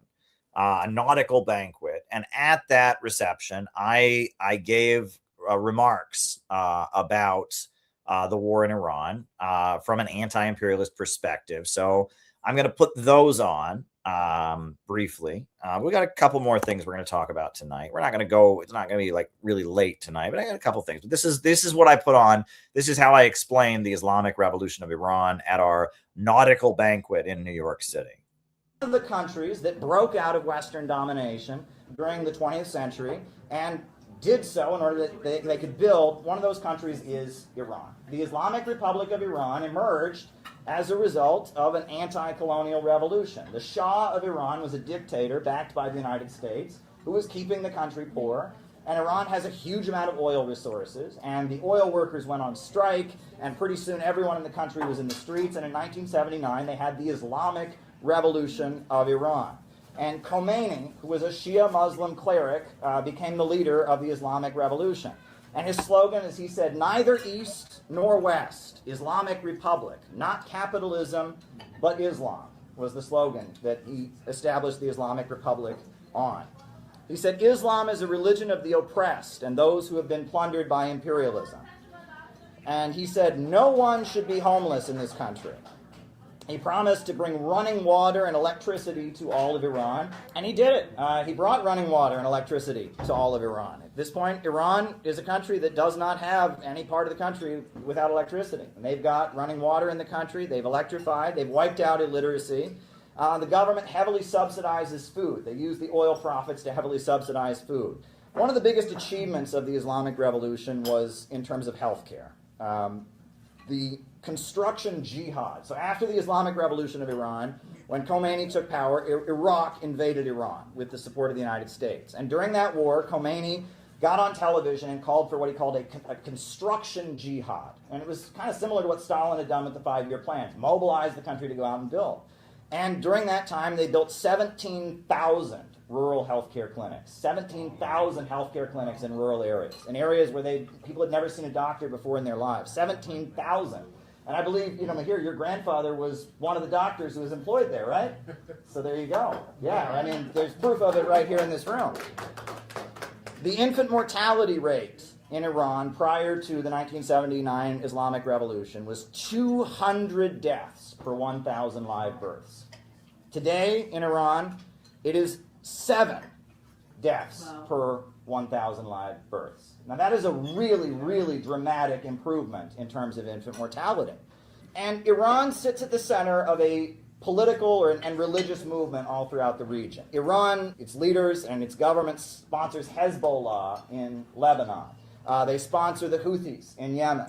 a nautical banquet. And at that reception, I gave remarks about the war in Iran from an anti-imperialist perspective. So I'm going to put those on briefly. We got a couple more things we're going to talk about tonight. We're not going to go, it's not going to be like really late tonight, but I got a couple things. But this is what I put on. This is how I explained the Islamic Revolution of Iran at our nautical banquet in New York City. One of the countries that broke out of Western domination during the 20th century and did so in order that they could build, one of those countries is Iran. The Islamic Republic of Iran emerged as a result of an anti-colonial revolution. The Shah of Iran was a dictator backed by the United States who was keeping the country poor. And Iran has a huge amount of oil resources, and the oil workers went on strike, and pretty soon everyone in the country was in the streets, and in 1979 they had the Islamic Revolution of Iran. And Khomeini, who was a Shia Muslim cleric, became the leader of the Islamic Revolution. And his slogan, as he said, neither East nor West, Islamic Republic, not capitalism, but Islam, was the slogan that he established the Islamic Republic on. He said, Islam is a religion of the oppressed and those who have been plundered by imperialism. And he said, no one should be homeless in this country. He promised to bring running water and electricity to all of Iran, and he did it. He brought running water and electricity to all of Iran. At this point, Iran is a country that does not have any part of the country without electricity. And they've got running water in the country, they've electrified, they've wiped out illiteracy. The government heavily subsidizes food. They use the oil profits to heavily subsidize food. One of the biggest achievements of the Islamic Revolution was in terms of healthcare. The construction jihad. So after the Islamic Revolution of Iran, when Khomeini took power, Iraq invaded Iran with the support of the United States. And during that war, Khomeini got on television and called for what he called a construction jihad. And it was kind of similar to what Stalin had done with the 5-year plans, mobilize the country to go out and build. And during that time, they built 17,000 rural healthcare clinics, 17,000 healthcare clinics in rural areas where people had never seen a doctor before in their lives, 17,000. And I believe, here, your grandfather was one of the doctors who was employed there, right? So there you go. Yeah, I mean, there's proof of it right here in this room. The infant mortality rate in Iran prior to the 1979 Islamic Revolution was 200 deaths per 1,000 live births. Today in Iran, it is 7 deaths per 1,000 live births. Now that is a really, really dramatic improvement in terms of infant mortality. And Iran sits at the center of a political and religious movement all throughout the region. Iran, its leaders and its government sponsors Hezbollah in Lebanon. They sponsor the Houthis in Yemen.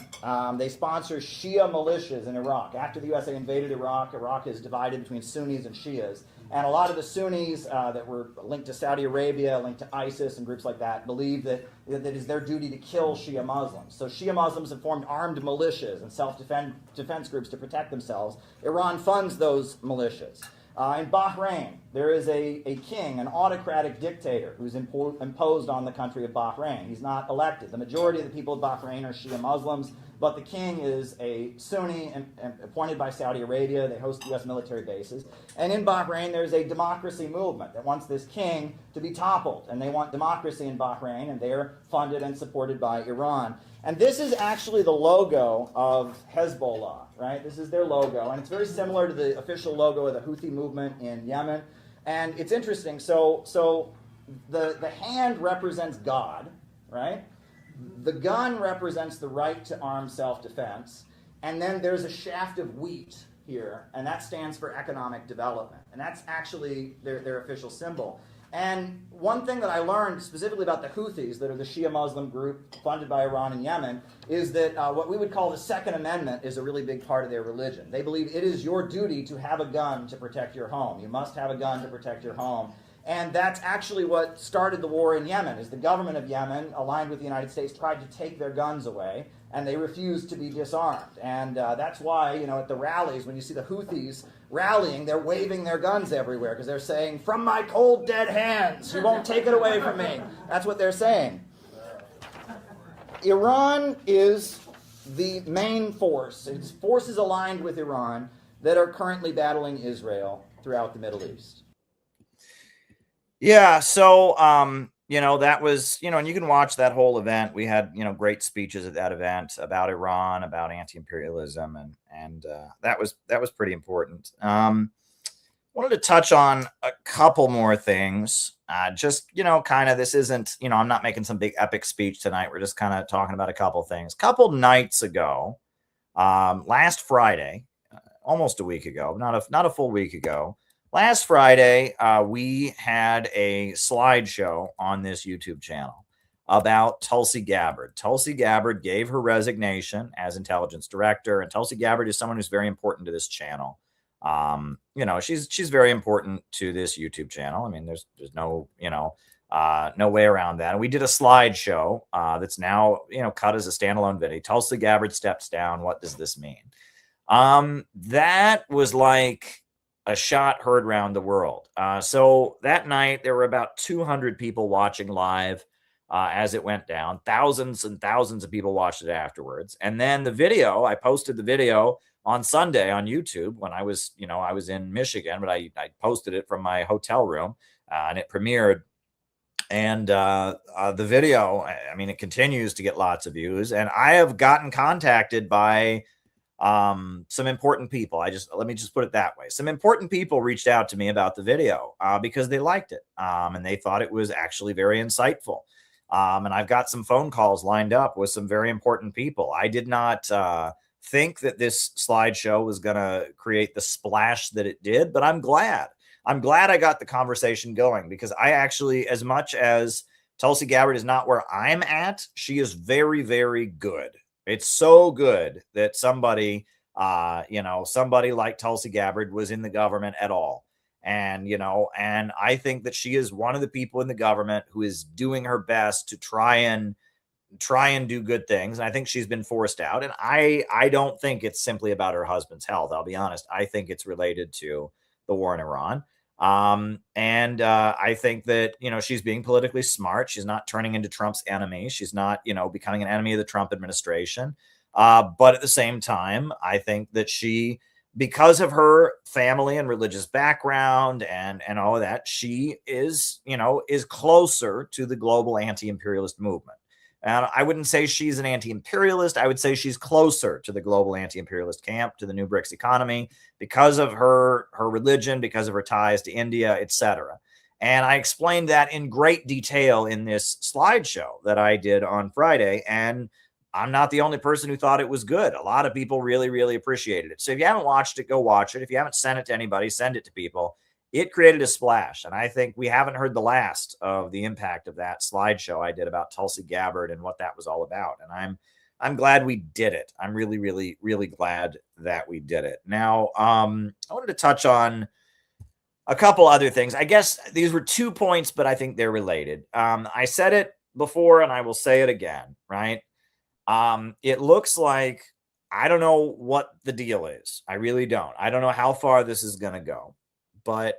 They sponsor Shia militias in Iraq. After the USA invaded Iraq, Iraq is divided between Sunnis and Shias. And a lot of the Sunnis that were linked to Saudi Arabia, linked to ISIS and groups like that, believe that it is their duty to kill Shia Muslims. So Shia Muslims have formed armed militias and self-defense groups to protect themselves. Iran funds those militias. In Bahrain, there is a king, an autocratic dictator who's imposed on the country of Bahrain. He's not elected. The majority of the people of Bahrain are Shia Muslims, but the king is a Sunni and appointed by Saudi Arabia. They host U.S. military bases. And in Bahrain, there's a democracy movement that wants this king to be toppled. And they want democracy in Bahrain, and they're funded and supported by Iran. And this is actually the logo of Hezbollah, right? This is their logo. And it's very similar to the official logo of the Houthi movement in Yemen. And it's interesting. So the hand represents God, right? The gun represents the right to armed self-defense. And then there's a shaft of wheat here, and that stands for economic development. And that's actually their official symbol. And one thing that I learned specifically about the Houthis, that are the Shia Muslim group funded by Iran and Yemen, is that what we would call the Second Amendment is a really big part of their religion. They believe it is your duty to have a gun to protect your home. You must have a gun to protect your home. And that's actually what started the war in Yemen, is the government of Yemen, aligned with the United States, tried to take their guns away, and they refused to be disarmed. And that's why, at the rallies, when you see the Houthis rallying, they're waving their guns everywhere, because they're saying, from my cold, dead hands, you won't take it away from me. That's what they're saying. Iran is the main force. It's forces aligned with Iran that are currently battling Israel throughout the Middle East. Yeah, so that was, and you can watch that whole event. We had, great speeches at that event about Iran, about anti-imperialism, and that was pretty important. wanted to touch on a couple more things. Just, kind of, this isn't, I'm not making some big epic speech tonight. We're just kind of talking about a couple things. Couple nights ago, last Friday, almost a week ago, not a full week ago, last Friday, we had a slideshow on this YouTube channel about Tulsi Gabbard. Tulsi Gabbard gave her resignation as intelligence director, and Tulsi Gabbard is someone who's very important to this channel. She's very important to this YouTube channel. I mean, there's no, no way around that. And we did a slideshow that's now, cut as a standalone video. Tulsi Gabbard steps down. What does this mean? That was like a shot heard around the world. So that night there were about 200 people watching live as it went down. Thousands and thousands of people watched it afterwards. And then the video, I posted the video on Sunday on YouTube when I was in Michigan, but I posted it from my hotel room and it premiered. And the video, I mean, it continues to get lots of views, and I have gotten contacted by some important people. Let me just put it that way. Some important people reached out to me about the video because they liked it and they thought it was actually very insightful. And I've got some phone calls lined up with some very important people. I did not think that this slideshow was going to create the splash that it did, but I'm glad. I'm glad I got the conversation going, because I actually, as much as Tulsi Gabbard is not where I'm at, she is very, very good. It's so good that somebody like Tulsi Gabbard was in the government at all. And, and I think that she is one of the people in the government who is doing her best to try and do good things. And I think she's been forced out. And I don't think it's simply about her husband's health. I'll be honest. I think it's related to the war in Iran. I think that, she's being politically smart. She's not turning into Trump's enemy. She's not, becoming an enemy of the Trump administration. But at the same time, I think that she, because of her family and religious background and all of that, she is closer to the global anti-imperialist movement. And I wouldn't say she's an anti-imperialist. I would say she's closer to the global anti-imperialist camp, to the new BRICS economy, because of her religion, because of her ties to India, etc. And I explained that in great detail in this slideshow that I did on Friday. And I'm not the only person who thought it was good. A lot of people really, really appreciated it. So if you haven't watched it, go watch it. If you haven't sent it to anybody, send it to people. It created a splash, and I think we haven't heard the last of the impact of that slideshow I did about Tulsi Gabbard and what that was all about. And I'm glad we did it. I'm really, really, really glad that we did it. Now, I wanted to touch on a couple other things. I guess these were 2 points, but I think they're related. I said it before, and I will say it again, right? It looks like, I don't know what the deal is. I really don't. I don't know how far this is going to go. But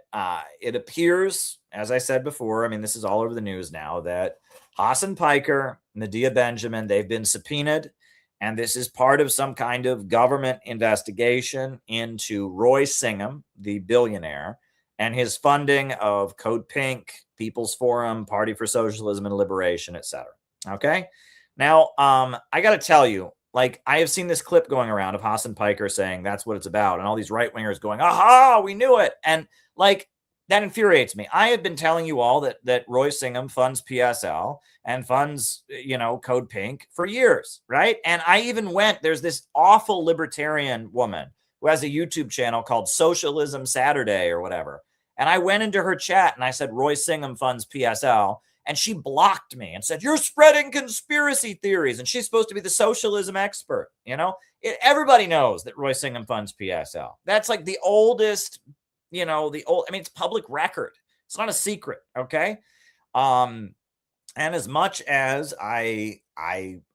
it appears, as I said before, I mean, this is all over the news now, that Hassan Piker, Medea Benjamin, they've been subpoenaed. And this is part of some kind of government investigation into Roy Singham, the billionaire, and his funding of Code Pink, People's Forum, Party for Socialism and Liberation, etc. Okay? Now, I got to tell you, like, I have seen this clip going around of Hassan Piker saying that's what it's about, and all these right-wingers going, aha, we knew it. And, like, that infuriates me. I have been telling you all that Roy Singham funds PSL and funds, Code Pink for years, right? And I even there's this awful libertarian woman who has a YouTube channel called Socialism Saturday or whatever. And I went into her chat and I said, Roy Singham funds PSL. And she blocked me and said, you're spreading conspiracy theories. And she's supposed to be the socialism expert. Everybody knows that Roy Singham funds PSL. That's like the oldest, it's public record. It's not a secret. Okay. And as much as I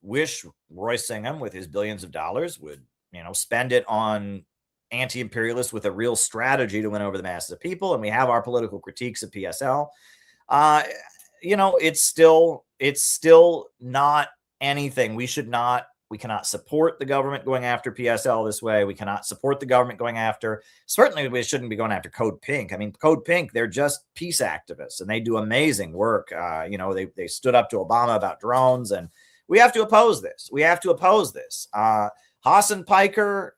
wish Roy Singham with his billions of dollars would, spend it on anti-imperialists with a real strategy to win over the masses of people. And we have our political critiques of PSL. It's still not anything. We cannot support the government going after PSL this way. We cannot support the government going after, certainly we shouldn't be going after Code Pink. I mean, Code Pink, they're just peace activists and they do amazing work. They stood up to Obama about drones, and we have to oppose this. Hassan Piker,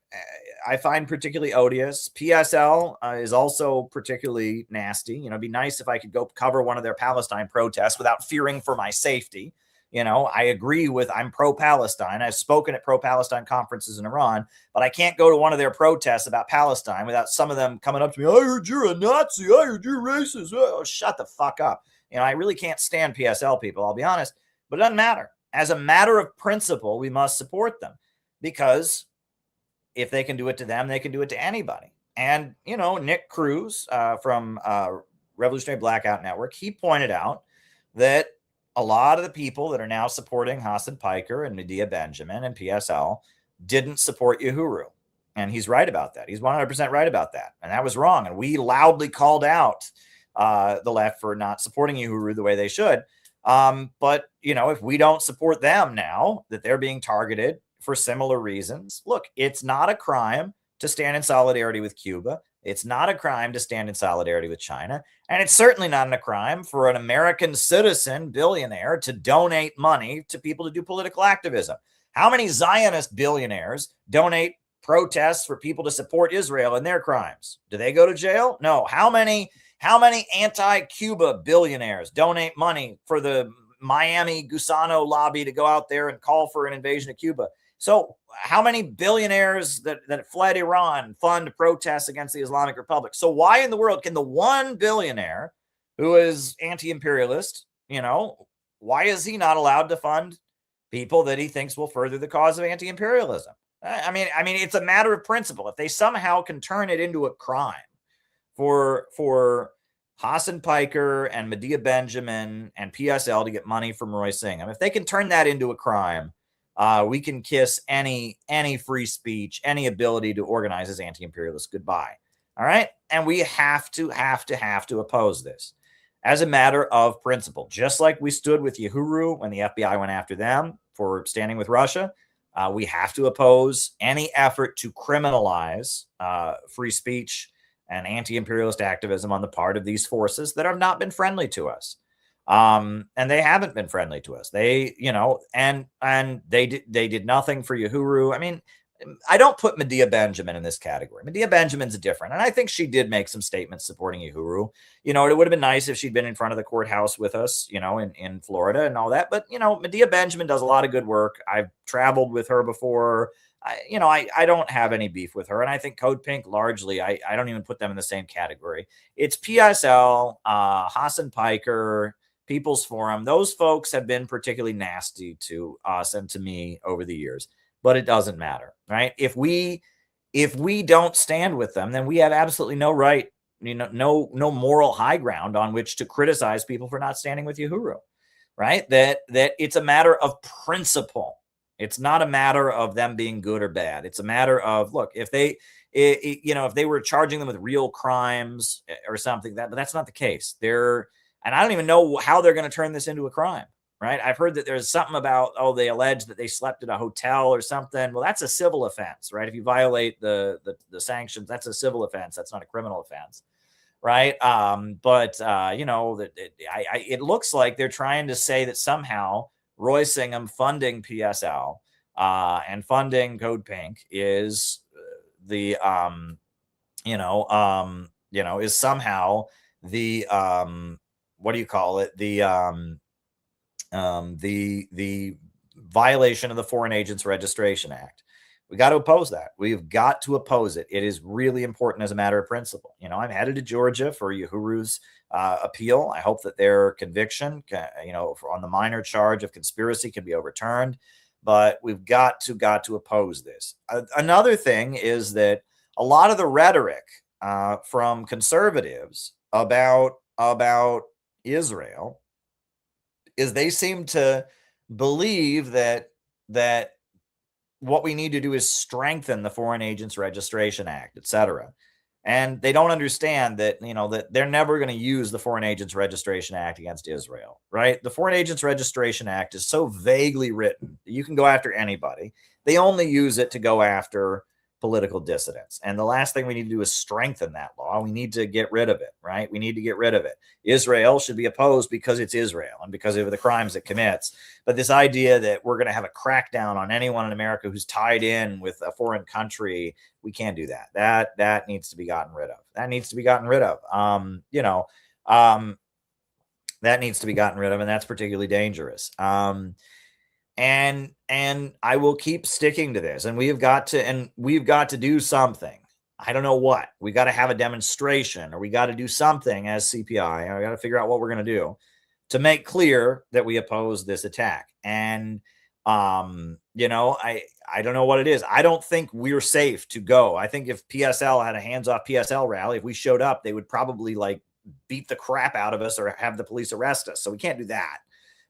I find particularly odious. PSL is also particularly nasty. You know, it'd be nice if I could go cover one of their Palestine protests without fearing for my safety. You know, I agree with, I'm pro-Palestine. I've spoken at pro-Palestine conferences in Iran, but I can't go to one of their protests about Palestine without some of them coming up to me. I heard you're a Nazi. I heard you're racist. Oh, shut the fuck up. You know, I really can't stand PSL people, I'll be honest, but it doesn't matter. As a matter of principle, we must support them, because if they can do it to them, they can do it to anybody. And, you know, Nick Cruz from Revolutionary Blackout Network, he pointed out that a lot of the people that are now supporting Hassan Piker and Medea Benjamin and PSL didn't support Uhuru. And he's right about that. He's 100% right about that. And that was wrong. And we loudly called out the left for not supporting Uhuru the way they should. But, you know, if we don't support them now that they're being targeted for similar reasons, look, it's not a crime to stand in solidarity with Cuba. It's not a crime to stand in solidarity with China. And it's certainly not a crime for an American citizen billionaire to donate money to people to do political activism. How many Zionist billionaires donate protests for people to support Israel in their crimes? Do they go to jail? No. How many anti-Cuba billionaires donate money for the Miami Gusano lobby to go out there and call for an invasion of Cuba? So how many billionaires that fled Iran fund protests against the Islamic Republic? So why in the world can the one billionaire who is anti-imperialist, you know, why is he not allowed to fund people that he thinks will further the cause of anti-imperialism? I mean, it's a matter of principle. If they somehow can turn it into a crime for Hassan Piker and Medea Benjamin and PSL to get money from Roy Singham, if they can turn that into a crime, we can kiss any free speech, any ability to organize as anti-imperialists goodbye. All right. And we have to oppose this as a matter of principle, just like we stood with Uhuru when the FBI went after them for standing with Russia. We have to oppose any effort to criminalize free speech and anti-imperialist activism on the part of these forces that have not been friendly to us. And they haven't been friendly to us. They, you know, and they did nothing for Uhuru. I mean, I don't put Medea Benjamin in this category. Medea Benjamin's different. And I think she did make some statements supporting Uhuru. You know, it would have been nice if she'd been in front of the courthouse with us, you know, in Florida and all that. But, you know, Medea Benjamin does a lot of good work. I've traveled with her before. I don't have any beef with her. And I think Code Pink largely, I don't even put them in the same category. It's PSL, Hassan Piker, People's Forum. Those folks have been particularly nasty to us and to me over the years, but it doesn't matter, right? If we don't stand with them, then we have absolutely no right, you know, no moral high ground on which to criticize people for not standing with Uhuru, right? That it's a matter of principle. It's not a matter of them being good or bad. It's a matter of, look, if they were charging them with real crimes or something, but that's not the case. And I don't even know how they're going to turn this into a crime, right? I've heard that there's something about, they allege that they slept at a hotel or something. Well, that's a civil offense, right? If you violate the sanctions, that's a civil offense. That's not a criminal offense, right? It looks like they're trying to say that somehow Roy Singham funding PSL and funding Code Pink is is somehow the what do you call it? The violation of the Foreign Agents Registration Act. We got to oppose that. We've got to oppose it. It is really important as a matter of principle. You know, I'm headed to Georgia for Uhuru's appeal. I hope that their conviction, on the minor charge of conspiracy can be overturned. But we've got to oppose this. Another thing is that a lot of the rhetoric from conservatives about Israel is they seem to believe that what we need to do is strengthen the Foreign Agents Registration Act, etc. And they don't understand that, that they're never going to use the Foreign Agents Registration Act against Israel, right? The Foreign Agents Registration Act is so vaguely written that you can go after anybody. They only use it to go after political dissidents. And the last thing we need to do is strengthen that law. We need to get rid of it, right? We need to get rid of it. Israel should be opposed because it's Israel and because of the crimes it commits. But this idea that we're going to have a crackdown on anyone in America who's tied in with a foreign country, we can't do that. That needs to be gotten rid of. That needs to be gotten rid of. That needs to be gotten rid of, and that's particularly dangerous. And I will keep sticking to this, and we've got to do something. I don't know what. We got to have a demonstration, or we got to do something as CPI. I got to figure out what we're going to do to make clear that we oppose this attack. And I don't know what it is. I don't think we're safe to go. I think if PSL had a hands-off PSL rally, if we showed up, they would probably like beat the crap out of us or have the police arrest us. So we can't do that.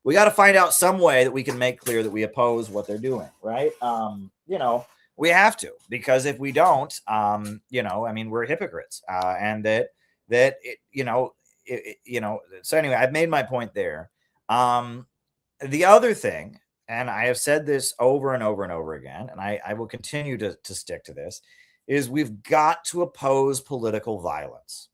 We got to find out some way that we can make clear that we oppose what they're doing, right? We have to, because if we don't, we're hypocrites, and so anyway, I've made my point there. The other thing, and I have said this over and over and over again, and I will continue to stick to this, is we've got to oppose political violence.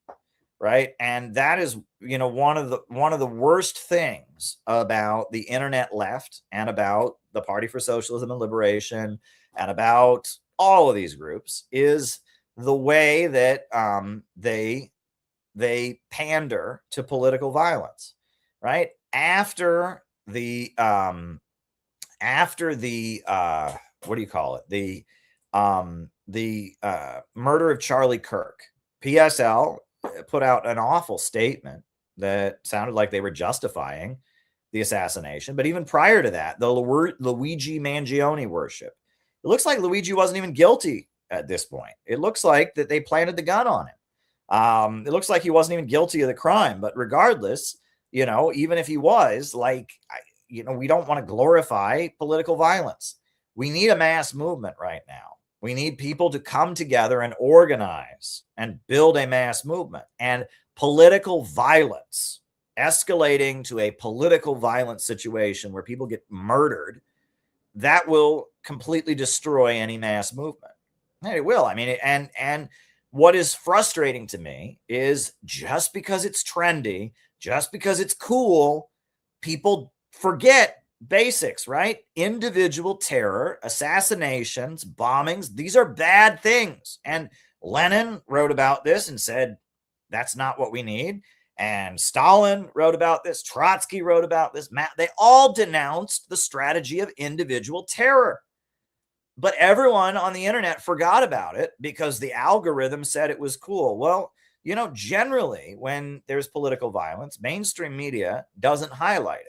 Right. And that is, one of the worst things about the internet left and about the Party for Socialism and Liberation and about all of these groups is the way that they pander to political violence. Right. After the what do you call it? The murder of Charlie Kirk, PSL put out an awful statement that sounded like they were justifying the assassination. But even prior to that, the Luigi Mangione worship, it looks like Luigi wasn't even guilty at this point. It looks like that they planted the gun on him. It looks like he wasn't even guilty of the crime. But regardless, even if he was, we don't want to glorify political violence. We need a mass movement right now. We need people to come together and organize and build a mass movement. And political violence, escalating to a political violence situation where people get murdered, that will completely destroy any mass movement. And it will. And what is frustrating to me is just because it's trendy, just because it's cool, people forget basics, right? Individual terror, assassinations, bombings, these are bad things. And Lenin wrote about this and said, that's not what we need. And Stalin wrote about this. Trotsky wrote about this. They all denounced the strategy of individual terror. But everyone on the internet forgot about it because the algorithm said it was cool. Well, generally when there's political violence, mainstream media doesn't highlight it.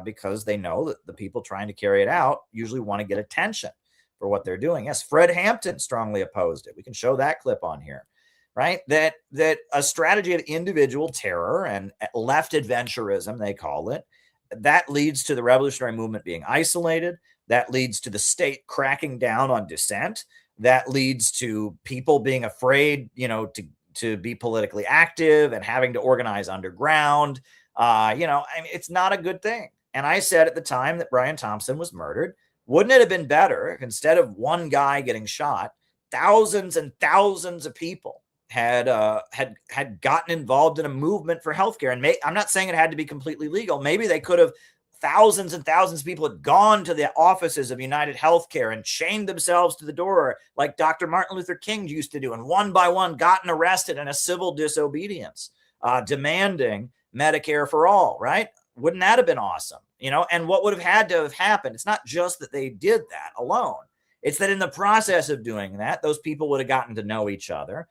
Because they know that the people trying to carry it out usually want to get attention for what they're doing. Yes, Fred Hampton strongly opposed it. We can show that clip on here, right? That a strategy of individual terror and left adventurism, they call it, that leads to the revolutionary movement being isolated. That leads to the state cracking down on dissent. That leads to people being afraid, to be politically active and having to organize underground. It's not a good thing. And I said at the time that Brian Thompson was murdered, wouldn't it have been better if instead of one guy getting shot, thousands and thousands of people had gotten involved in a movement for healthcare? And I'm not saying it had to be completely legal. Maybe they could have, thousands and thousands of people had gone to the offices of United Healthcare and chained themselves to the door like Dr. Martin Luther King used to do, and one by one gotten arrested in a civil disobedience, demanding Medicare for all, right? Wouldn't that have been awesome? And what would have had to have happened? It's not just that they did that alone. It's that in the process of doing that, those people would have gotten to know each other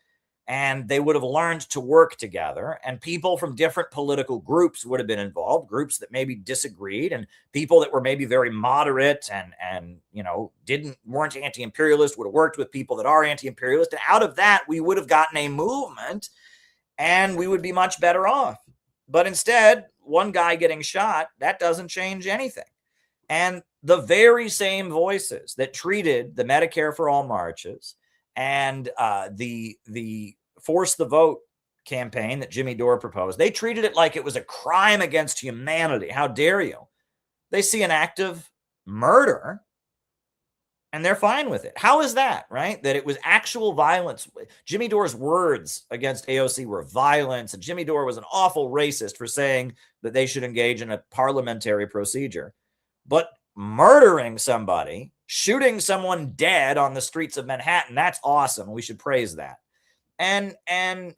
and they would have learned to work together, and people from different political groups would have been involved, groups that maybe disagreed, and people that were maybe very moderate and weren't anti-imperialist would have worked with people that are anti-imperialist. And out of that, we would have gotten a movement and we would be much better off. But instead, one guy getting shot, that doesn't change anything. And the very same voices that treated the Medicare for All marches and the Force the Vote campaign that Jimmy Dore proposed, they treated it like it was a crime against humanity. How dare you? They see an act of murder And they're fine with it. How is that, right? That it was actual violence. Jimmy Dore's words against AOC were violence, and Jimmy Dore was an awful racist for saying that they should engage in a parliamentary procedure. But murdering somebody, shooting someone dead on the streets of Manhattan, that's awesome. We should praise that. And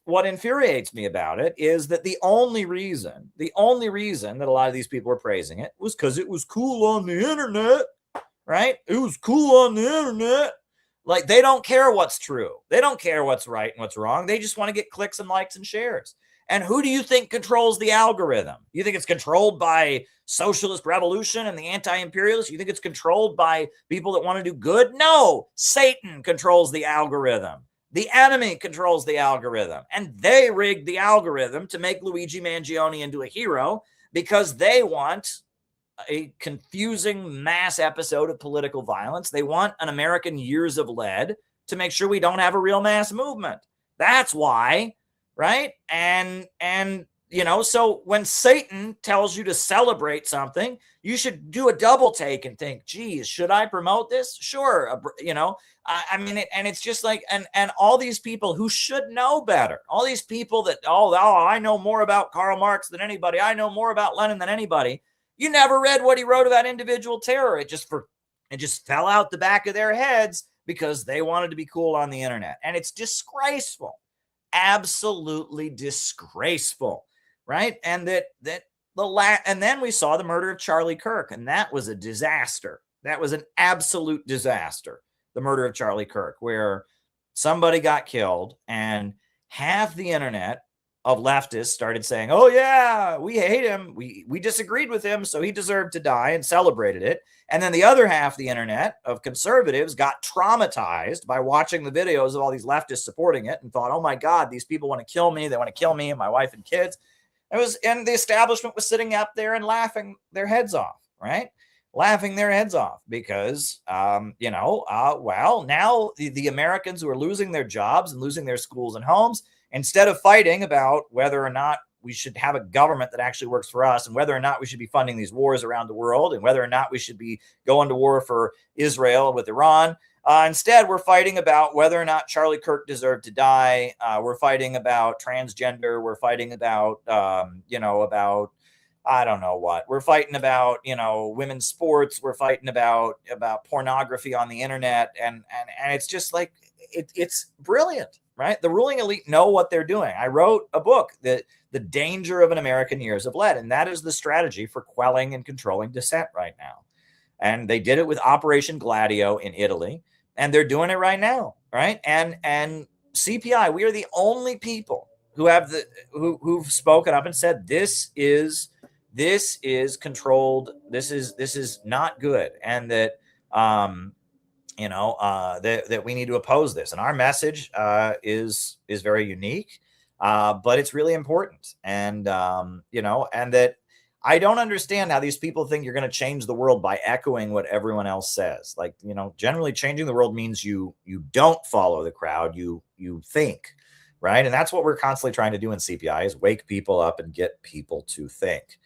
what infuriates me about it is that the only reason that a lot of these people were praising it was because it was cool on the internet. Right? It was cool on the internet. Like, they don't care what's true. They don't care what's right and what's wrong. They just want to get clicks and likes and shares. And who do you think controls the algorithm? You think it's controlled by socialist revolution and the anti-imperialists? You think it's controlled by people that want to do good? No, Satan controls the algorithm. The enemy controls the algorithm. And they rigged the algorithm to make Luigi Mangione into a hero because they want a confusing mass episode of political violence. They want an American years of lead to make sure we don't have a real mass movement. That's why, right? And you know, so when Satan tells you to celebrate something, you should do a double take and think, geez, should I promote this? Sure. You know, I mean, and it's just like, and all these people who should know better, all these people that, oh, I know more about Karl Marx than anybody. I know more about Lenin than anybody. You never read what he wrote about individual terror. It just fell out the back of their heads because they wanted to be cool on the internet. And it's disgraceful. Absolutely disgraceful. Right? And and then we saw the murder of Charlie Kirk, and that was a disaster. That was an absolute disaster. The murder of Charlie Kirk, where somebody got killed and half the internet of leftists started saying, oh yeah, we hate him. We disagreed with him, so he deserved to die, and celebrated it. And then the other half of the internet of conservatives got traumatized by watching the videos of all these leftists supporting it and thought, oh my God, these people want to kill me. They want to kill me and my wife and kids. And the establishment was sitting up there and laughing their heads off, right? Laughing their heads off because, well, now the Americans who are losing their jobs and losing their schools and homes, instead of fighting about whether or not we should have a government that actually works for us and whether or not we should be funding these wars around the world and whether or not we should be going to war for Israel with Iran, instead, we're fighting about whether or not Charlie Kirk deserved to die. We're fighting about transgender. We're fighting about, about I don't know what. We're fighting about, women's sports. We're fighting about pornography on the internet. And it's just like, it's brilliant, right? The ruling elite know what they're doing. I wrote a book, The Danger of an American Years of Lead. And that is the strategy for quelling and controlling dissent right now. And they did it with Operation Gladio in Italy. And they're doing it right now, right? And CPI, we are the only people who have who've spoken up and said this is controlled. This is not good, and that that we need to oppose this. And our message is very unique, but it's really important. And and that. I don't understand how these people think you're going to change the world by echoing what everyone else says. Like, generally changing the world means you don't follow the crowd, you think, right? And that's what we're constantly trying to do in CPI is wake people up and get people to think.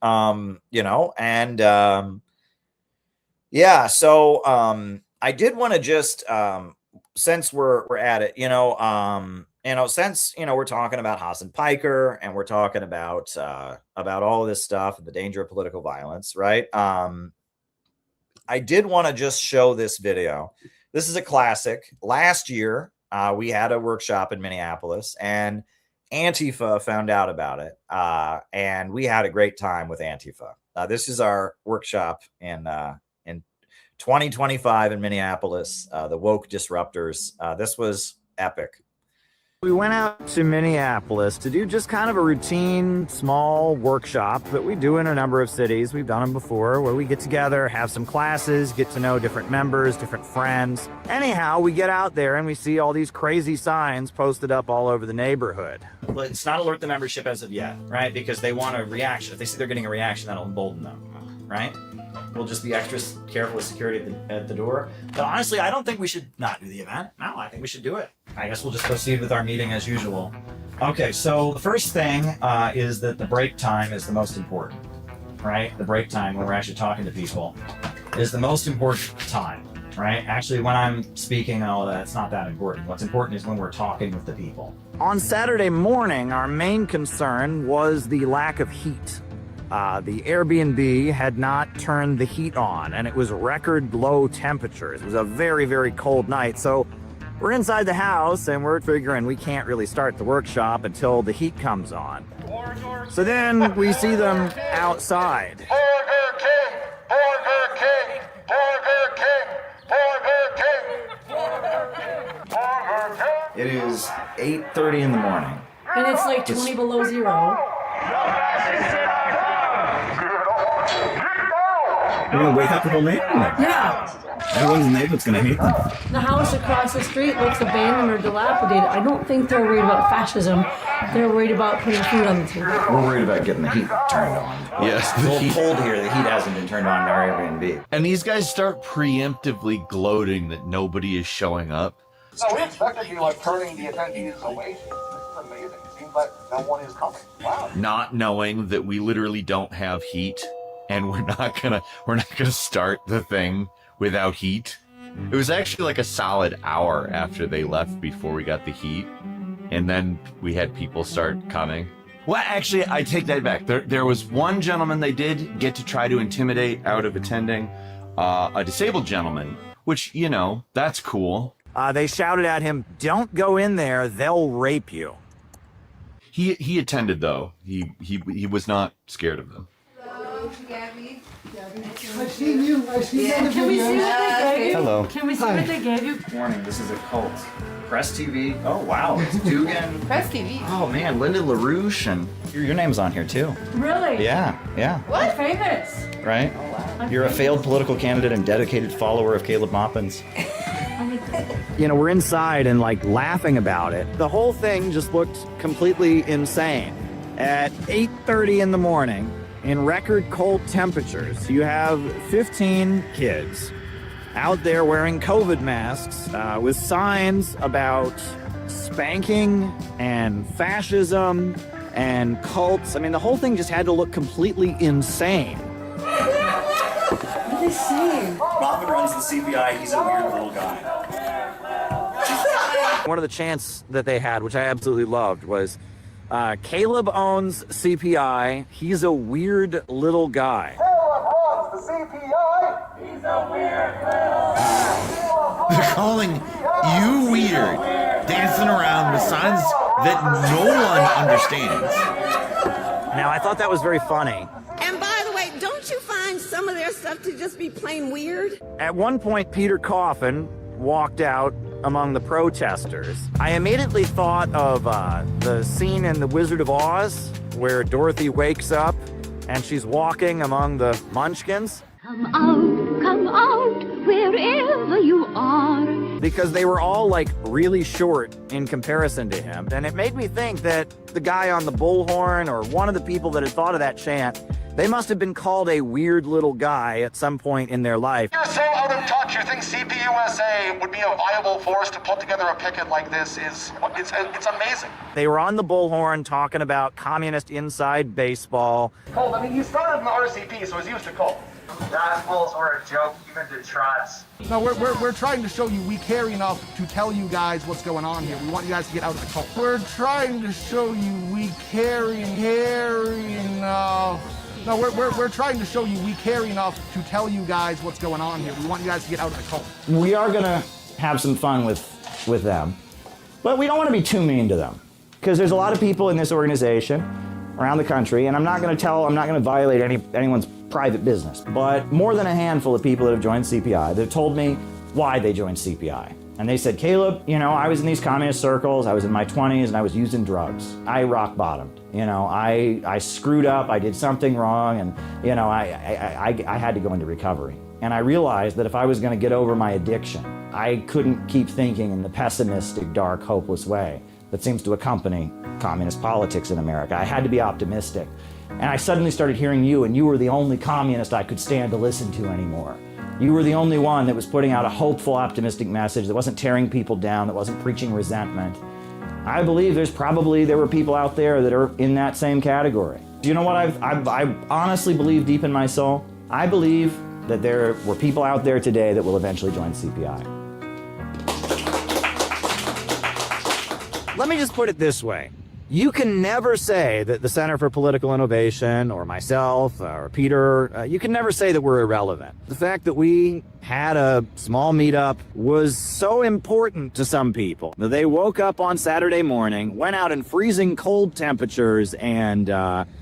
So I did want to just since we're at it, since we're talking about Hassan Piker and we're talking about all of this stuff and the danger of political violence, right? I did want to just show this video. This is a classic. Last year, we had a workshop in Minneapolis, and Antifa found out about it, and we had a great time with Antifa. This is our workshop in 2025 in Minneapolis. The woke disruptors. This was epic. We went out to Minneapolis to do just kind of a routine small workshop that we do in a number of cities. We've done them before, where we get together, have some classes, get to know different members, different friends. Anyhow, we get out there and we see all these crazy signs posted up all over the neighborhood. Let's not alert the membership as of yet, right? Because they want a reaction. If they see they're getting a reaction, that'll embolden them, right? We'll just be extra careful with security at the door. But honestly, I don't think we should not do the event. No, I think we should do it. I guess we'll just proceed with our meeting as usual. Okay, so the first thing is that the break time is the most important, right? The break time when we're actually talking to people. is the most important time, right? Actually, when I'm speaking and all that, it's not that important. What's important is when we're talking with the people. On Saturday morning, our main concern was the lack of heat. The Airbnb had not turned the heat on, and it was record low temperatures. It was a very, very cold night, so we're inside the house, and we're figuring we can't really start the workshop until the heat comes on. So then we see them outside. Burger King! Burger King! Burger King! Burger King! Burger King! It is 8:30 in the morning. And it's like 20 below zero. We're gonna wake up the whole neighborhood. Yeah. Everyone's in the neighborhood's gonna hate them. The house across the street looks abandoned or dilapidated. I don't think they're worried about fascism. They're worried about putting food on the table. We're worried about getting the heat turned on. Yes, It's a little cold here. The heat hasn't been turned on in our Airbnb. And these guys start preemptively gloating that nobody is showing up. No, we expected you like turning the attendees away. This is amazing. It seems like no one is coming. Wow. Not knowing that we literally don't have heat, and we're not gonna start the thing without heat. It was actually like a solid hour after they left before we got the heat, and then we had people start coming. Well, actually, I take that back. There was one gentleman they did get to try to intimidate out of attending, a disabled gentleman, which, you know, that's cool. They shouted at him, "Don't go in there, they'll rape you." He attended though. He was not scared of them. Hello, Gabby. I've seen you. I've seen you on the Can we see video. what they gave you? Hello. Can we see what they gave you? Morning, this is a cult. Press TV. Oh, wow. It's Dugan. Press TV. Oh, man. Linda LaRouche. And your name's on here, too. Really? Yeah. What? Famous. Right? You're a failed political candidate and dedicated follower of Caleb Maupin's. You know, we're inside and, like, laughing about it. The whole thing just looked completely insane. At 8:30 in the morning, in record cold temperatures, you have 15 kids out there wearing COVID masks with signs about spanking and fascism and cults. I mean, the whole thing just had to look completely insane. What are they saying? Maupin runs the CPI. He's a weird little guy. One of the chants that they had, which I absolutely loved, was Caleb owns CPI. He's a weird little guy. Caleb runs the CPI. He's a weird little guy. They're calling you weird, dancing around with signs that no one understands. Now, I thought that was very funny. And by the way, don't you find some of their stuff to just be plain weird? At one point, Peter Coffin walked out among the protesters. I immediately thought of the scene in The Wizard of Oz where Dorothy wakes up and she's walking among the munchkins. Come out, wherever you are. Because they were all like really short in comparison to him. And it made me think that the guy on the bullhorn or one of the people that had thought of that chant, they must have been called a weird little guy at some point in their life. You're so out of touch. You think CPUSA would be a viable force to put together a picket like this? It's amazing. They were on the bullhorn talking about communist inside baseball. Colt, I mean, you started in the RCP, so it's used to Colt. Gospels were a joke even to Trots. No, we're trying to show you we care enough to tell you guys what's going on here. We want you guys to get out of the cult. We're trying to show you we care enough. No, we're trying to show you we care enough to tell you guys what's going on here. We want you guys to get out of the cult. We are gonna have some fun with them, but we don't want to be too mean to them because there's a lot of people in this organization around the country, and I'm not going to violate anyone's private business, but more than a handful of people that have joined CPI, they've told me why they joined CPI. And they said, Caleb, you know, I was in these communist circles, I was in my 20s, and I was using drugs. I rock bottomed. You know, I screwed up, I did something wrong, and, you know, I had to go into recovery. And I realized that if I was going to get over my addiction, I couldn't keep thinking in the pessimistic, dark, hopeless way that seems to accompany communist politics in America. I had to be optimistic. And I suddenly started hearing you, and you were the only communist I could stand to listen to anymore. You were the only one that was putting out a hopeful, optimistic message that wasn't tearing people down, that wasn't preaching resentment. I believe there were people out there that are in that same category. Do you know what I honestly believe deep in my soul? I believe that there were people out there today that will eventually join CPI. Let me just put it this way. You can never say that the Center for Political Innovation or myself or Peter, you can never say that we're irrelevant. The fact that we had a small meetup was so important to some people that they woke up on Saturday morning, went out in freezing cold temperatures, and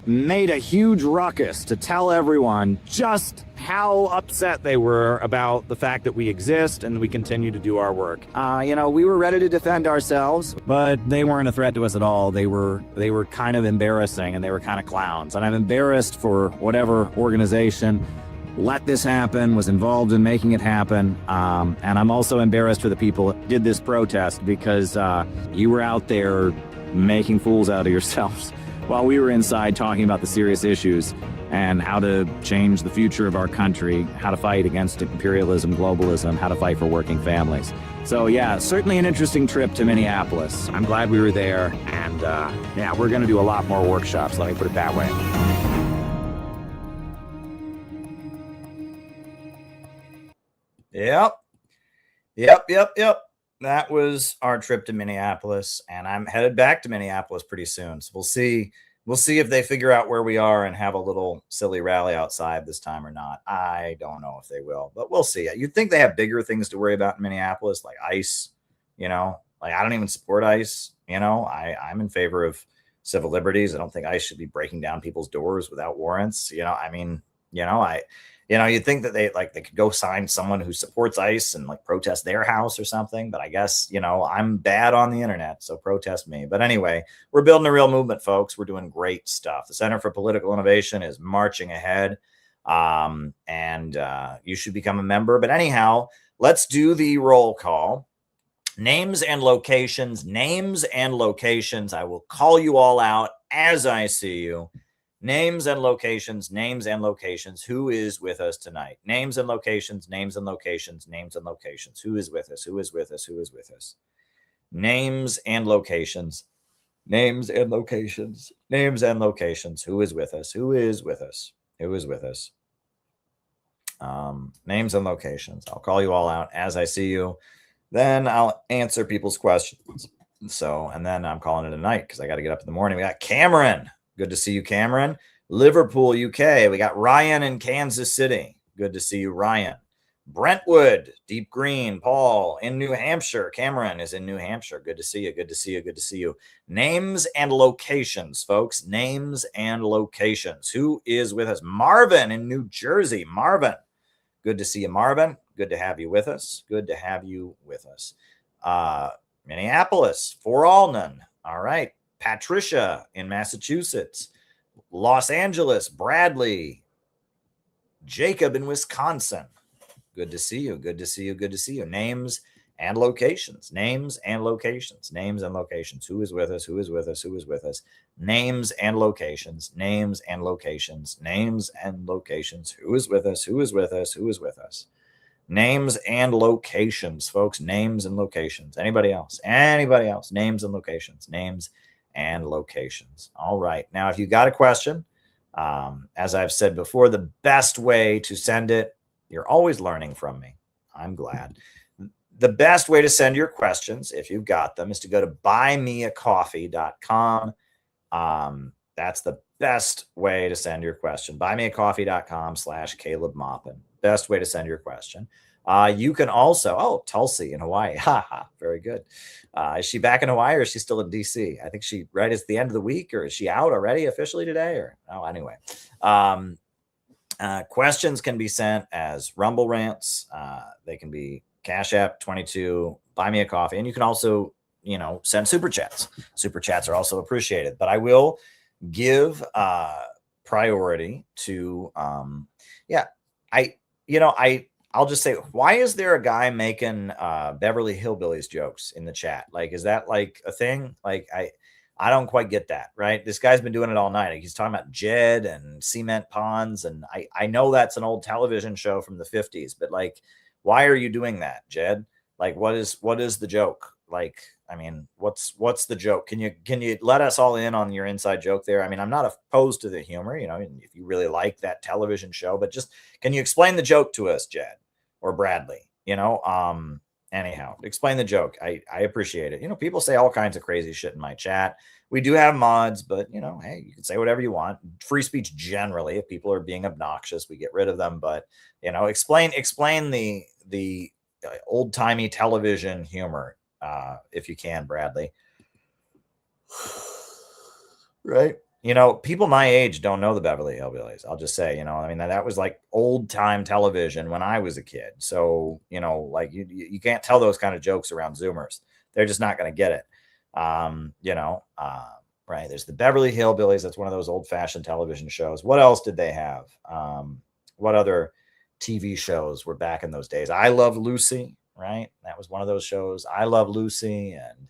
made a huge ruckus to tell everyone just how upset they were about the fact that we exist and we continue to do our work. We were ready to defend ourselves, but they weren't a threat to us at all. They were kind of embarrassing, and they were kind of clowns. And I'm embarrassed for whatever organization let this happen, was involved in making it happen. And I'm also embarrassed for the people that did this protest, because you were out there making fools out of yourselves while we were inside talking about the serious issues and how to change the future of our country, how to fight against imperialism, globalism, how to fight for working families. So yeah, certainly an interesting trip to Minneapolis. I'm glad we were there, and yeah, we're gonna do a lot more workshops, let me put it that way. Yep. That was our trip to Minneapolis, and I'm headed back to Minneapolis pretty soon. So we'll see if they figure out where we are and have a little silly rally outside this time or not. I don't know if they will, but we'll see. You'd think they have bigger things to worry about in Minneapolis, like ICE, like I don't even support ICE. I'm in favor of civil liberties. I don't think ICE should be breaking down people's doors without warrants. You'd think that they could go sign someone who supports ICE and protest their house or something. But I guess, I'm bad on the internet, so protest me. But anyway, we're building a real movement, folks. We're doing great stuff. The Center for Political Innovation is marching ahead, and you should become a member. But anyhow, let's do the roll call. Names and locations. I will call you all out as I see you. Names and locations. Who is with us tonight? Names and locations. Who is with us? Names and locations. Who is with us? Names and locations. I'll call you all out as I see you. Then I'll answer people's questions. And then I'm calling it a night because I got to get up in the morning. We got Cameron. Good to see you, Cameron. Liverpool, UK. We got Ryan in Kansas City. Good to see you, Ryan. Brentwood, Deep Green, Paul in New Hampshire. Cameron is in New Hampshire. Good to see you. Names and locations, folks. Names and locations. Who is with us? Marvin in New Jersey. Marvin. Good to see you, Marvin. Good to have you with us. Minneapolis, For Allnon. All right. Patricia in Massachusetts. Los Angeles, Bradley. Jacob in Wisconsin. Good to see you. Names and locations. Names and locations. Who is with us? Names and locations. Who is with us? Names and locations, folks. Names and locations. Anybody else? Names and locations. All right. Now, if you got a question, as I've said before, the best way to send it, you're always learning from me. I'm glad. The best way to send your questions, if you've got them, is to go to buymeacoffee.com. That's the best way to send your question. buymeacoffee.com/Caleb Maupin. Best way to send your question. You can also, Tulsi in Hawaii. Very good. Is she back in Hawaii or is she still in DC? I think she right at the end of the week, or is she out already officially today? Anyway. Questions can be sent as Rumble Rants. They can be Cash App 22, Buy Me a Coffee. And you can also, send Super Chats. Super Chats are also appreciated. But I will give priority to, I'll just say, why is there a guy making Beverly Hillbillies jokes in the chat? Is that a thing? I don't quite get that, right? This guy's been doing it all night. He's talking about Jed and cement ponds. And I know that's an old television show from the 50s, but why are you doing that, Jed? What is the joke? like, I mean, what's the joke? Can you let us all in on your inside joke there? I mean, I'm not opposed to the humor, you know, if you really like that television show, but just can you explain the joke to us, Jed or Bradley? You know, anyhow, explain the joke. I appreciate it. You know, people say all kinds of crazy shit in my chat. We do have mods, but you know, hey, you can say whatever you want. Free speech generally. If people are being obnoxious, we get rid of them. But you know, explain the old timey television humor, if you can, Bradley. Right? You know, people my age don't know the Beverly Hillbillies. I'll just say, you know, I mean, that was like old time television when I was a kid. So, you know, like you can't tell those kind of jokes around Zoomers. They're just not going to get it. You know, right. There's the Beverly Hillbillies. That's one of those old fashioned television shows. What else did they have? What other TV shows were back in those days? I Love Lucy, right? That was one of those shows. I Love Lucy and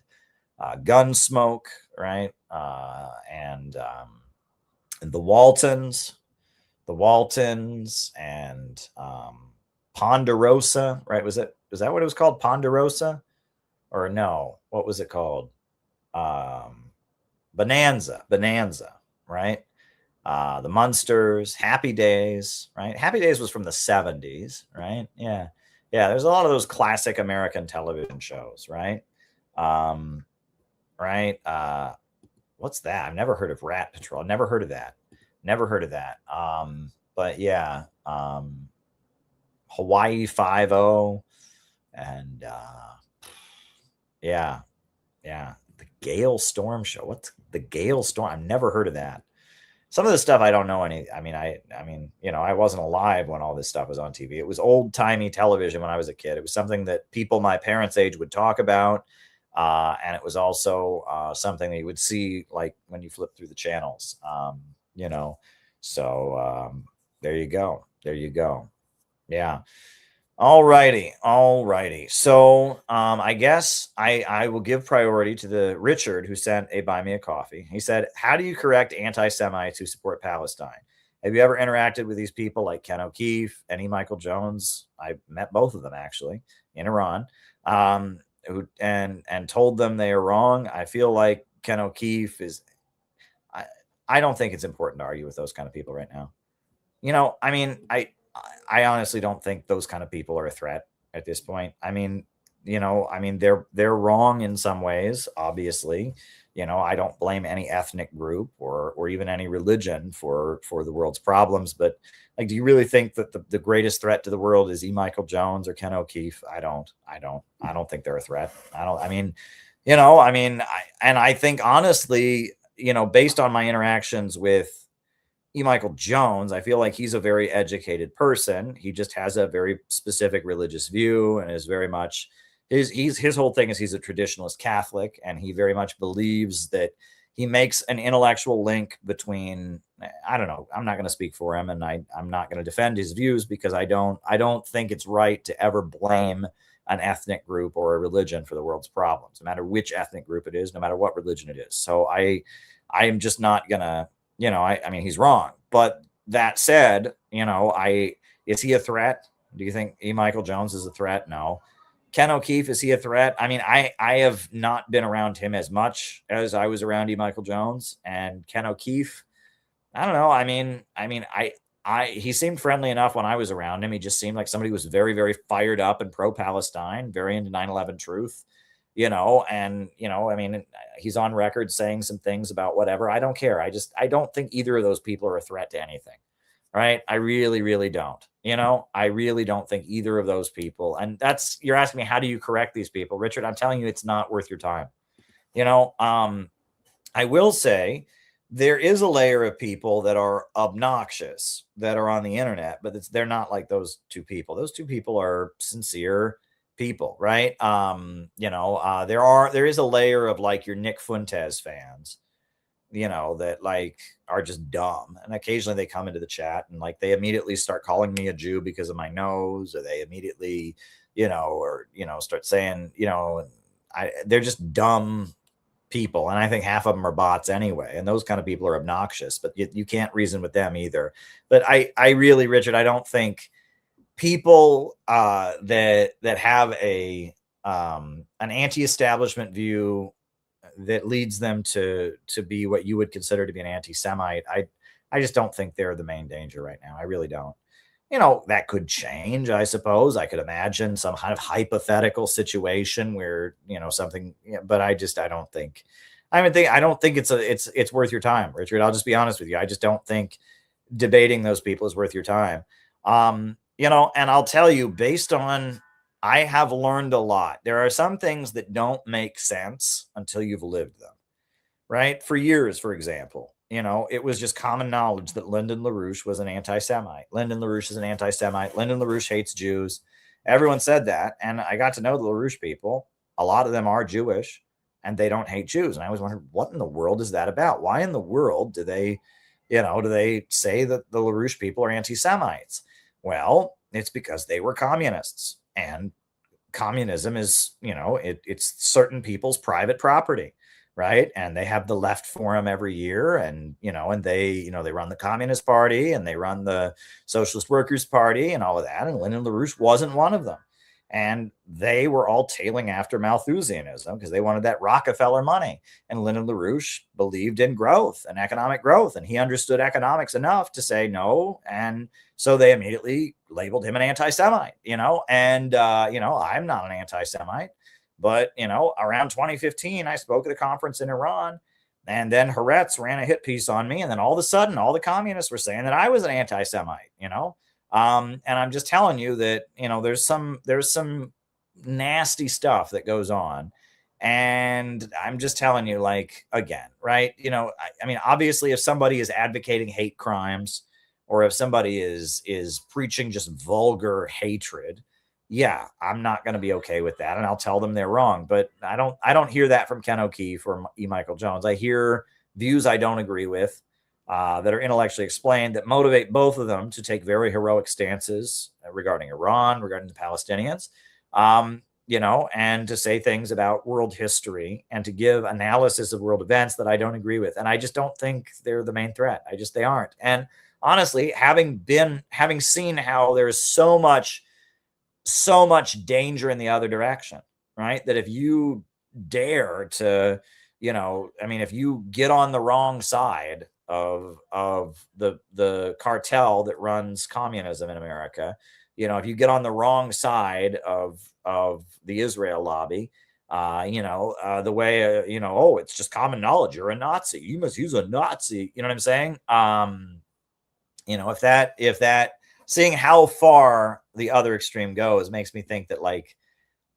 Gunsmoke, right? And the Waltons, and Ponderosa, right? Was that what it was called? Ponderosa, or no? What was it called? Bonanza, right? The Munsters, Happy Days, right? Happy Days was from the 70s, right? Yeah. There's a lot of those classic American television shows, right? Right. What's that? I've never heard of Rat Patrol. I've never heard of that. But yeah, Hawaii 5-0 and yeah. The Gale Storm Show. What's the Gale Storm? I've never heard of that. Some of the stuff I don't know any. I mean, you know, I wasn't alive when all this stuff was on TV. It was old timey television when I was a kid. It was something that people my parents' age would talk about. And it was also something that you would see like when you flip through the channels, you know. So there you go. Yeah. All righty. So I guess I will give priority to the Richard who sent a buy me a coffee. He said, how do you correct anti-Semites who support Palestine? Have you ever interacted with these people like Ken O'Keefe and E. Michael Jones? I met both of them actually in Iran. Who and told them they are wrong. I feel like Ken O'Keefe is. I don't think it's important to argue with those kind of people right now. You know, I mean, I honestly don't think those kind of people are a threat at this point. I mean, you know, they're wrong in some ways, obviously. You know, I don't blame any ethnic group or even any religion for the world's problems. But like, do you really think that the greatest threat to the world is E. Michael Jones or Ken O'Keefe? I don't think they're a threat. I think honestly, you know, based on my interactions with E. Michael Jones, I feel like he's a very educated person. He just has a very specific religious view and is very much his whole thing is he's a traditionalist Catholic, and he very much believes that he makes an intellectual link between, I don't know, I'm not going to speak for him, and I'm not going to defend his views because I don't think it's right to ever blame an ethnic group or a religion for the world's problems, no matter which ethnic group it is, no matter what religion it is. So I am just not gonna, you know, I mean, he's wrong. But that said, you know, is he a threat? Do you think E. Michael Jones is a threat? No. Ken O'Keefe, is he a threat? I mean, I have not been around him as much as I was around E. Michael Jones. And Ken O'Keefe, I don't know. I mean, he seemed friendly enough when I was around him. He just seemed like somebody who was very, very fired up and pro-Palestine, very into 9/11 truth, you know, and, you know, I mean, he's on record saying some things about whatever. I don't care. I don't think either of those people are a threat to anything. Right. I really, really don't. You know, I really don't think either of those people. And you're asking me, how do you correct these people? Richard, I'm telling you, it's not worth your time. You know, I will say there is a layer of people that are obnoxious that are on the internet, but they're not like those two people. Those two people are sincere people, right? You know, there is a layer of like your Nick Fuentes fans, you know, that like are just dumb. And occasionally they come into the chat and like they immediately start calling me a Jew because of my nose, or they immediately, you know, start saying, you know, they're just dumb people. And I think half of them are bots anyway. And those kind of people are obnoxious, but you can't reason with them either. But I really, Richard, I don't think people that have a an anti-establishment view that leads them to be what you would consider to be an anti-Semite, I just don't think they're the main danger right now. I really don't. That could change, I suppose. I could imagine some kind of hypothetical situation where, something, but I don't think it's worth your time, Richard. I'll just be honest with you. I just don't think debating those people is worth your time. And I'll tell you, I have learned a lot. There are some things that don't make sense until you've lived them, right? For years, for example, it was just common knowledge that Lyndon LaRouche was an anti-Semite. Lyndon LaRouche is an anti-Semite. Lyndon LaRouche hates Jews. Everyone said that. And I got to know the LaRouche people. A lot of them are Jewish and they don't hate Jews. And I always wondered, what in the world is that about? Why in the world do they say that the LaRouche people are anti-Semites? Well, it's because they were communists, and communism is, it's certain people's private property, right? And they have the left forum every year, and they run the Communist Party and they run the Socialist Workers Party and all of that. And Lyndon LaRouche wasn't one of them. And they were all tailing after Malthusianism because they wanted that Rockefeller money. And Lyndon LaRouche believed in growth and economic growth, and he understood economics enough to say no. And so they immediately labeled him an anti-Semite, and I'm not an anti-Semite, but, around 2015, I spoke at a conference in Iran, and then Haaretz ran a hit piece on me. And then all of a sudden, all the communists were saying that I was an anti-Semite, and I'm just telling you that, there's some nasty stuff that goes on. And I'm just telling you, like, again, right. I mean, obviously, if somebody is advocating hate crimes, or if somebody is preaching just vulgar hatred, yeah, I'm not going to be okay with that. And I'll tell them they're wrong. But I don't hear that from Ken O'Keefe or E. Michael Jones. I hear views I don't agree with, that are intellectually explained, that motivate both of them to take very heroic stances regarding Iran, regarding the Palestinians, and to say things about world history and to give analysis of world events that I don't agree with. And I just don't think they're the main threat. They aren't. And honestly, having seen how there's so much danger in the other direction, right? That if you dare to, if you get on the wrong side of the cartel that runs communism in America, if you get on the wrong side of the Israel lobby, the way, it's just common knowledge, you're a Nazi, you must use a Nazi, you know what I'm saying? If that seeing how far the other extreme goes makes me think that, like,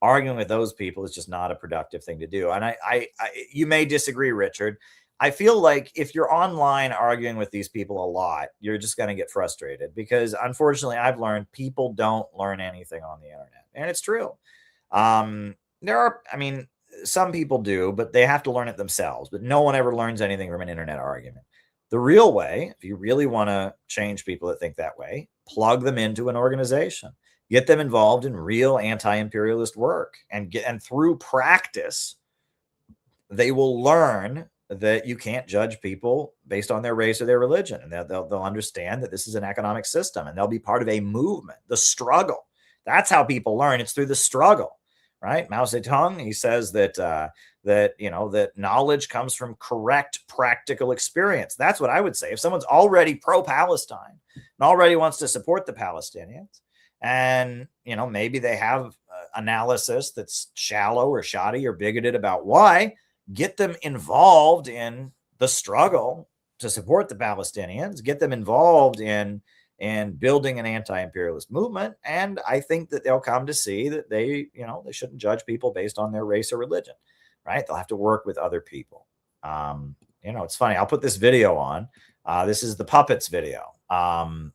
arguing with those people is just not a productive thing to do. And I you may disagree, Richard. I feel like if you're online arguing with these people a lot, you're just going to get frustrated, because unfortunately I've learned people don't learn anything on the internet. And it's true. Some people do, but they have to learn it themselves. But no one ever learns anything from an internet argument. The real way, if you really want to change people that think that way, plug them into an organization, get them involved in real anti-imperialist work, and through practice, they will learn that you can't judge people based on their race or their religion. And they'll understand that this is an economic system, and they'll be part of a movement, the struggle. That's how people learn. It's through the struggle, right? Mao Zedong, he says that knowledge comes from correct practical experience. That's what I would say. If someone's already pro-Palestine and already wants to support the Palestinians, and, maybe they have analysis that's shallow or shoddy or bigoted about why, get them involved in the struggle to support the Palestinians, get them involved in building an anti-imperialist movement. And I think that they'll come to see that they shouldn't judge people based on their race or religion, right? They'll have to work with other people. It's funny. I'll put this video on. This is the puppets video. And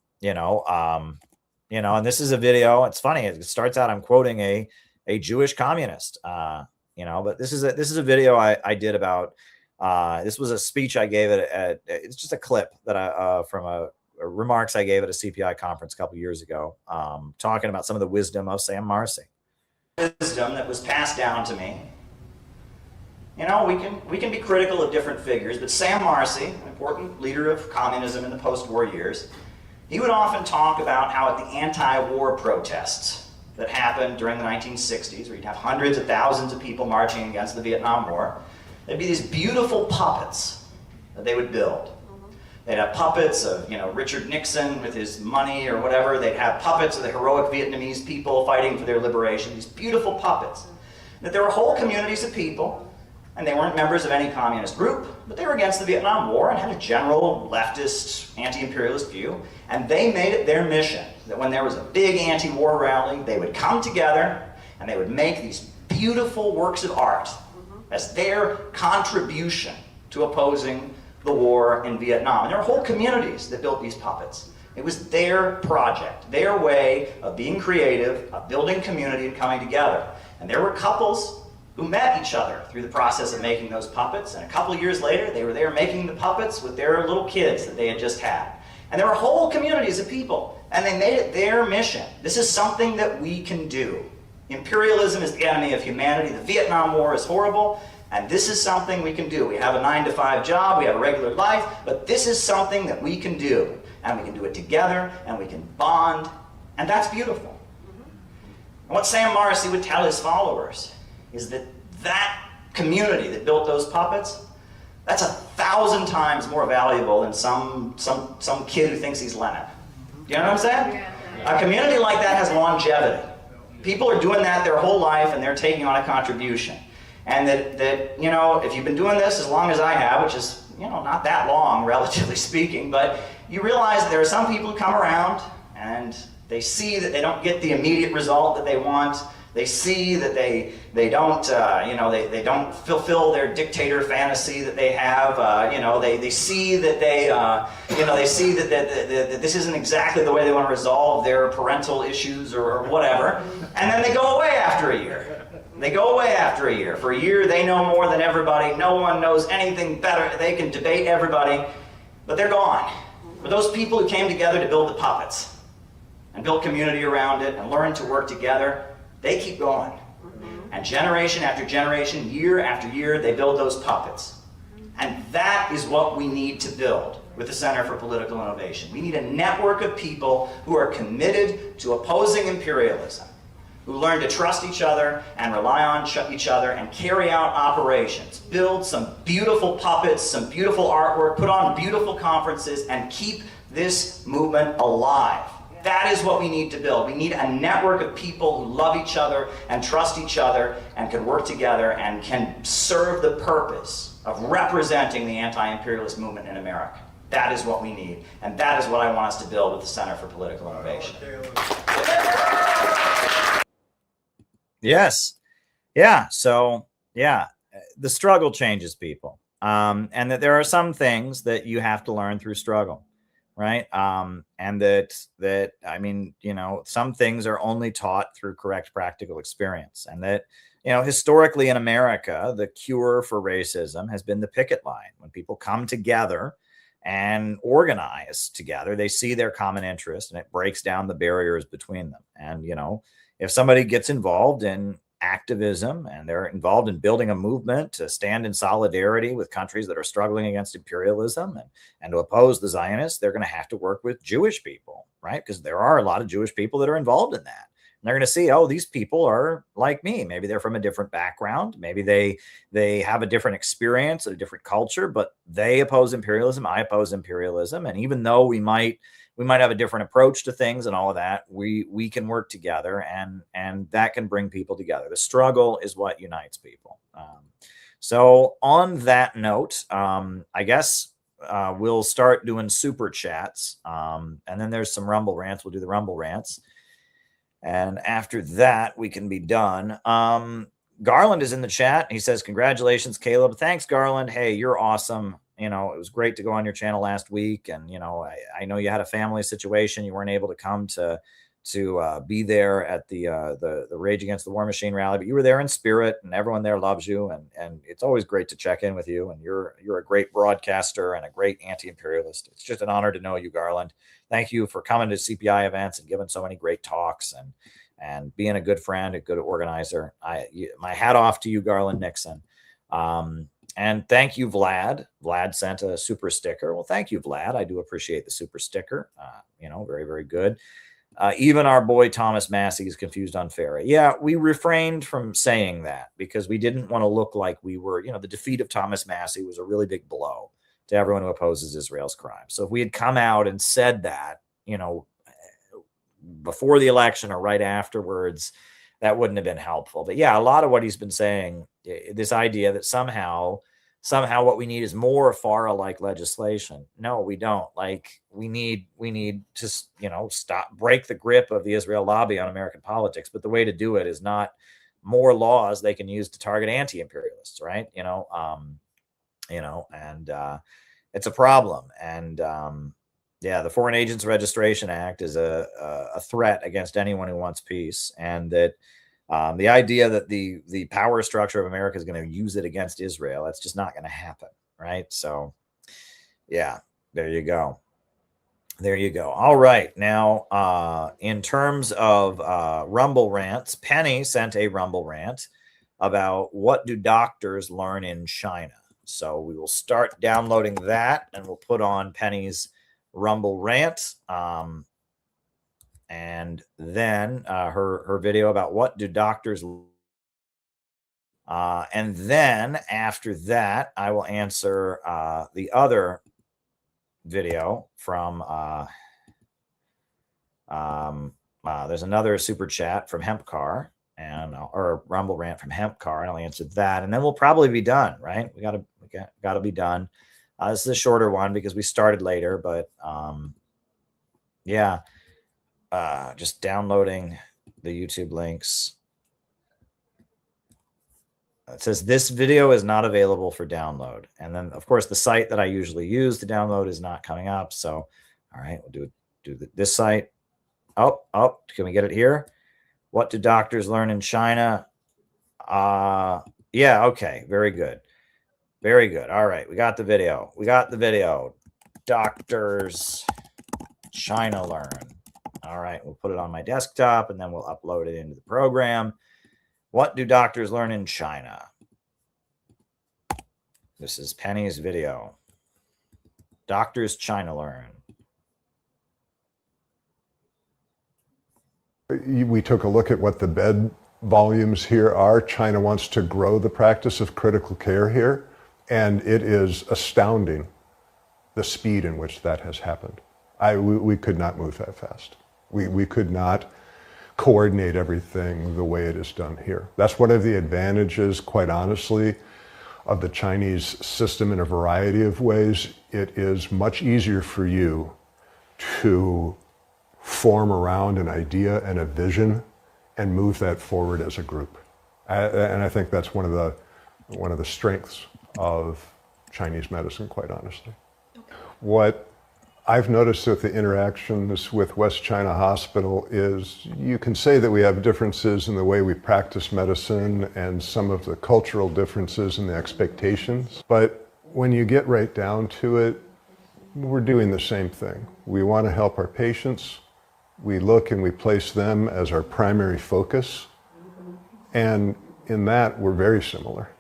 this is a video. It's funny. It starts out, I'm quoting a Jewish communist, but this is a video I did about, this was a speech I gave it's just a clip that from remarks I gave at a CPI conference a couple years ago, talking about some of the wisdom of Sam Marcy. Wisdom that was passed down to me. We can be critical of different figures, but Sam Marcy, an important leader of communism in the post-war years, he would often talk about how at the anti-war protests, that happened during the 1960s, where you'd have hundreds of thousands of people marching against the Vietnam War. There'd be these beautiful puppets that they would build. They'd have puppets of, Richard Nixon with his money or whatever. They'd have puppets of the heroic Vietnamese people fighting for their liberation. These beautiful puppets. That there were whole communities of people, and they weren't members of any communist group, but they were against the Vietnam War and had a general leftist, anti-imperialist view. And they made it their mission that when there was a big anti-war rally, they would come together and they would make these beautiful works of art as their contribution to opposing the war in Vietnam. And there were whole communities that built these puppets. It was their project, their way of being creative, of building community and coming together. And there were couples who met each other through the process of making those puppets. And a couple of years later, they were there making the puppets with their little kids that they had just had. And there were whole communities of people, and they made it their mission. This is something that we can do. Imperialism is the enemy of humanity. The Vietnam War is horrible. And this is something we can do. We have a 9-to-5 job, we have a regular life, but this is something that we can do. And we can do it together, and we can bond, and that's beautiful. And what Sam Morrissey would tell his followers is that that community that built those puppets, that's 1,000 times more valuable than some kid who thinks he's Lenin. You know what I'm saying? A community like that has longevity. People are doing that their whole life, and they're taking on a contribution. And that if you've been doing this as long as I have, which is, not that long, relatively speaking, but you realize that there are some people who come around and they see that they don't get the immediate result that they want. They see that they don't, they don't fulfill their dictator fantasy that they have. They see that they see that this isn't exactly the way they want to resolve their parental issues or whatever. And then they go away after a year. They go away after a year. For a year, they know more than everybody. No one knows anything better. They can debate everybody, but they're gone. For those people who came together to build the puppets and build community around it and learn to work together, they keep going. And generation after generation, year after year, they build those puppets. And that is what we need to build with the Center for Political Innovation. We need a network of people who are committed to opposing imperialism, who learn to trust each other and rely on each other and carry out operations, build some beautiful puppets, some beautiful artwork, put on beautiful conferences, and keep this movement alive. That is what we need to build. We need a network of people who love each other and trust each other and can work together and can serve the purpose of representing the anti-imperialist movement in America. That is what we need, and that is what I want us to build with the Center for Political Innovation. Yes. Yeah. So, yeah, the struggle changes people. And that there are some things that you have to learn through struggle, right? And that, I mean, some things are only taught through correct practical experience. And that, historically in America, the cure for racism has been the picket line. When people come together and organize together, they see their common interest and it breaks down the barriers between them. And, if somebody gets involved in activism and they're involved in building a movement to stand in solidarity with countries that are struggling against imperialism and to oppose the Zionists, they're going to have to work with Jewish people, right? Because there are a lot of Jewish people that are involved in that. And they're going to see, oh, these people are like me. Maybe they're from a different background. Maybe they have a different experience, a different culture, but they oppose imperialism. I oppose imperialism. And even though we might have a different approach to things and all of that, we can work together and that can bring people together. The struggle is what unites people. So on that note, I guess we'll start doing super chats. And then there's some Rumble rants. We'll do the Rumble rants. And after that, we can be done. Garland is in the chat. He says, congratulations, Caleb. Thanks, Garland. Hey, you're awesome. It was great to go on your channel last week. And, I know you had a family situation. You weren't able to come to be there at the Rage Against the War Machine rally, but you were there in spirit and everyone there loves you. And it's always great to check in with you. And you're a great broadcaster and a great anti-imperialist. It's just an honor to know you, Garland. Thank you for coming to CPI events and giving so many great talks and being a good friend, a good organizer. My hat off to you, Garland Nixon. And thank you, Vlad. Vlad sent a super sticker. Well, thank you, Vlad. I do appreciate the super sticker. Very, very good. Even our boy Thomas Massey is confused unfairly. Yeah, we refrained from saying that because we didn't want to look like we were, the defeat of Thomas Massey was a really big blow to everyone who opposes Israel's crimes. So if we had come out and said that, before the election or right afterwards, that wouldn't have been helpful. But yeah, a lot of what he's been saying, this idea that somehow what we need is more FARA-like legislation. No, we don't. We need to break the grip of the Israel lobby on American politics. But the way to do it is not more laws they can use to target anti-imperialists, right? And it's a problem. And the Foreign Agents Registration Act is a threat against anyone who wants peace, and that the idea that the power structure of America is going to use it against Israel, that's just not going to happen, right? So, yeah, there you go. There you go. All right. Now, in terms of Rumble rants, Penny sent a Rumble rant about what do doctors learn in China. So we will start downloading that, and we'll put on Penny's Rumble rant. And then her video about what do doctors, and then after that, I will answer the other video from there's another super chat from Hempcar or Rumble rant from Hempcar, and I'll answer that, and then we'll probably be done, right? We gotta be done. This is a shorter one because we started later, but yeah. Just downloading the YouTube links. It says this video is not available for download. And then, of course, the site that I usually use to download is not coming up. So, all right, we'll do this site. Oh, can we get it here? What do doctors learn in China? Yeah, okay, very good. Very good. All right, we got the video. Doctors China learn. All right, we'll put it on my desktop, and then we'll upload it into the program. What do doctors learn in China? This is Penny's video. Doctors China learn. We took a look at what the bed volumes here are. China wants to grow the practice of critical care here, and it is astounding the speed in which that has happened. We could not move that fast. We could not coordinate everything the way it is done here. That's one of the advantages, quite honestly, of the Chinese system in a variety of ways. It is much easier for you to form around an idea and a vision and move that forward as a group. And I think that's one of the strengths of Chinese medicine, quite honestly. What I've noticed with the interactions with West China Hospital is you can say that we have differences in the way we practice medicine and some of the cultural differences in the expectations. But when you get right down to it, we're doing the same thing. We want to help our patients. We look and we place them as our primary focus. And in that, we're very similar.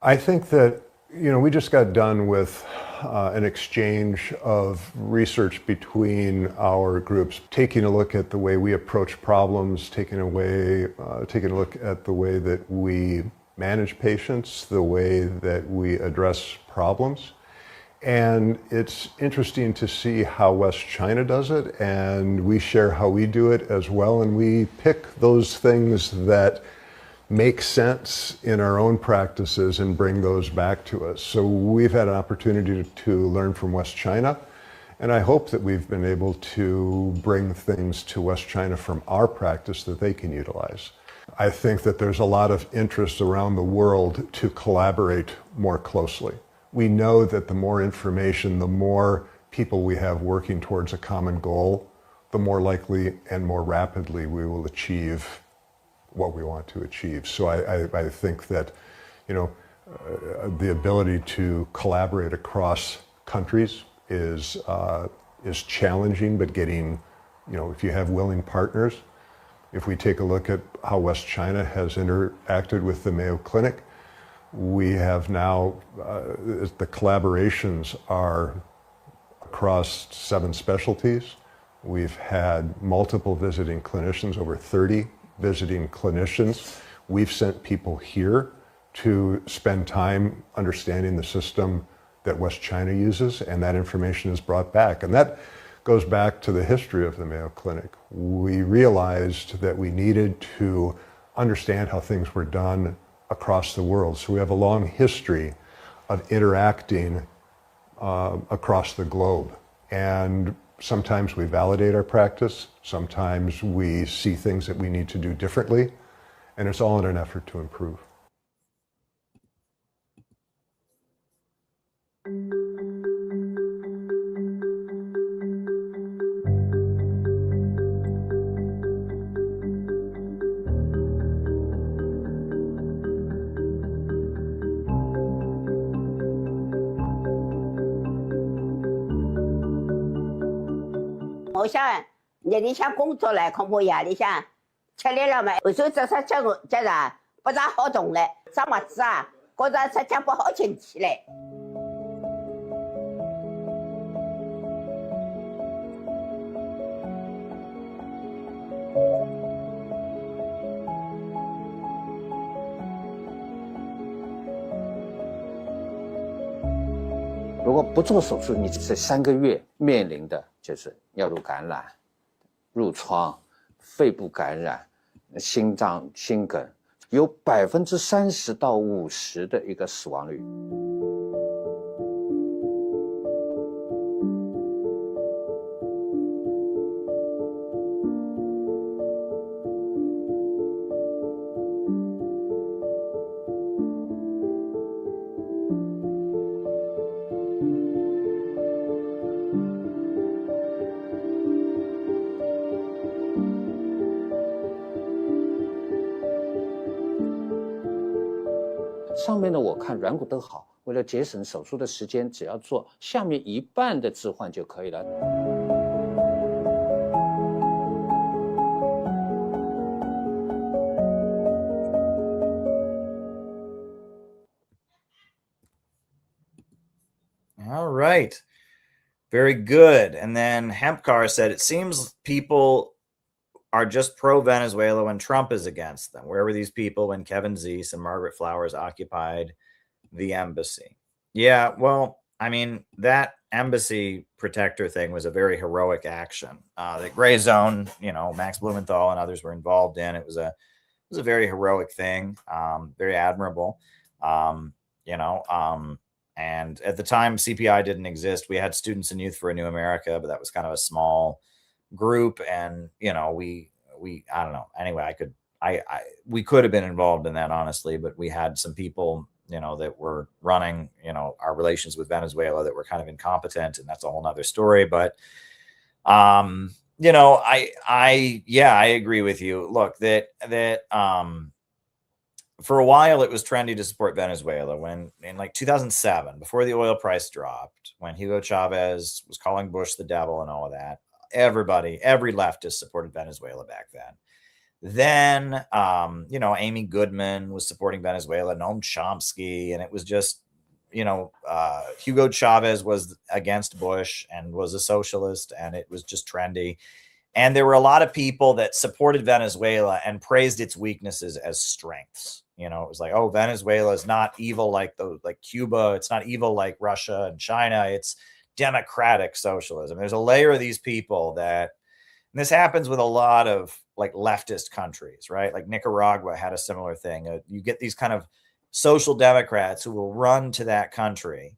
I think that, we just got done with an exchange of research between our groups, taking a look at the way we approach problems, taking a look at the way that we manage patients, the way that we address problems. And it's interesting to see how West China does it, and we share how we do it as well, and we pick those things that make sense in our own practices and bring those back to us. So we've had an opportunity to learn from West China, and I hope that we've been able to bring things to West China from our practice that they can utilize. I think that there's a lot of interest around the world to collaborate more closely. We know that the more information, the more people we have working towards a common goal, the more likely and more rapidly we will achieve what we want to achieve. So I think that, the ability to collaborate across countries is challenging, but getting, if you have willing partners, if we take a look at how West China has interacted with the Mayo Clinic, we have now, the collaborations are across 7 specialties. We've had multiple visiting clinicians, over 30 visiting clinicians. We've sent people here to spend time understanding the system that West China uses, and that information is brought back. And that goes back to the history of the Mayo Clinic. We realized that we needed to understand how things were done across the world. So we have a long history of interacting across the globe. And sometimes we validate our practice, sometimes we see things that we need to do differently, and it's all in an effort to improve.我想你想工作来恐怕呀，你想吃力了嘛，有时候这啥叫啥不大好动嘞，啥么子啊，觉着这讲不好进去嘞。如果不做手术，你这3个月面临的就是尿路感染、褥疮、肺部感染、心脏心梗，有30%到50%的一个死亡率。上面呢，我看软骨都好，为了节省手术的时间，只要做下面一半的置换就可以了。All right. Very good. And then Hempcar said, it seems people are just pro-Venezuela when Trump is against them. Where were these people when Kevin Zeese and Margaret Flowers occupied the embassy? Yeah, well, I mean, that embassy protector thing was a very heroic action. The Gray Zone, you know, Max Blumenthal and others were involved in. It was a very heroic thing, very admirable, you know. And at the time, CPI didn't exist. We had Students and Youth for a New America, but that was kind of a small group, and you know, we I don't know. Anyway, we could have been involved in that, honestly, but we had some people, you know, that were running, you know, our relations with Venezuela that were kind of incompetent, and that's a whole nother story. But you know, I agree with you. Look, that for a while it was trendy to support Venezuela. When in like 2007, before the oil price dropped, when Hugo Chavez was calling Bush the devil and all of that, every leftist supported Venezuela back then. Then, you know, Amy Goodman was supporting Venezuela, Noam Chomsky, and it was just, you know, Hugo Chavez was against Bush and was a socialist, and it was just trendy. And there were a lot of people that supported Venezuela and praised its weaknesses as strengths. You know, it was like, oh, Venezuela is not evil like Cuba. It's not evil like Russia and China. It's democratic socialism. There's a layer of these people that, and this happens with a lot of like leftist countries, right? Like Nicaragua had a similar thing. You get these kind of social democrats who will run to that country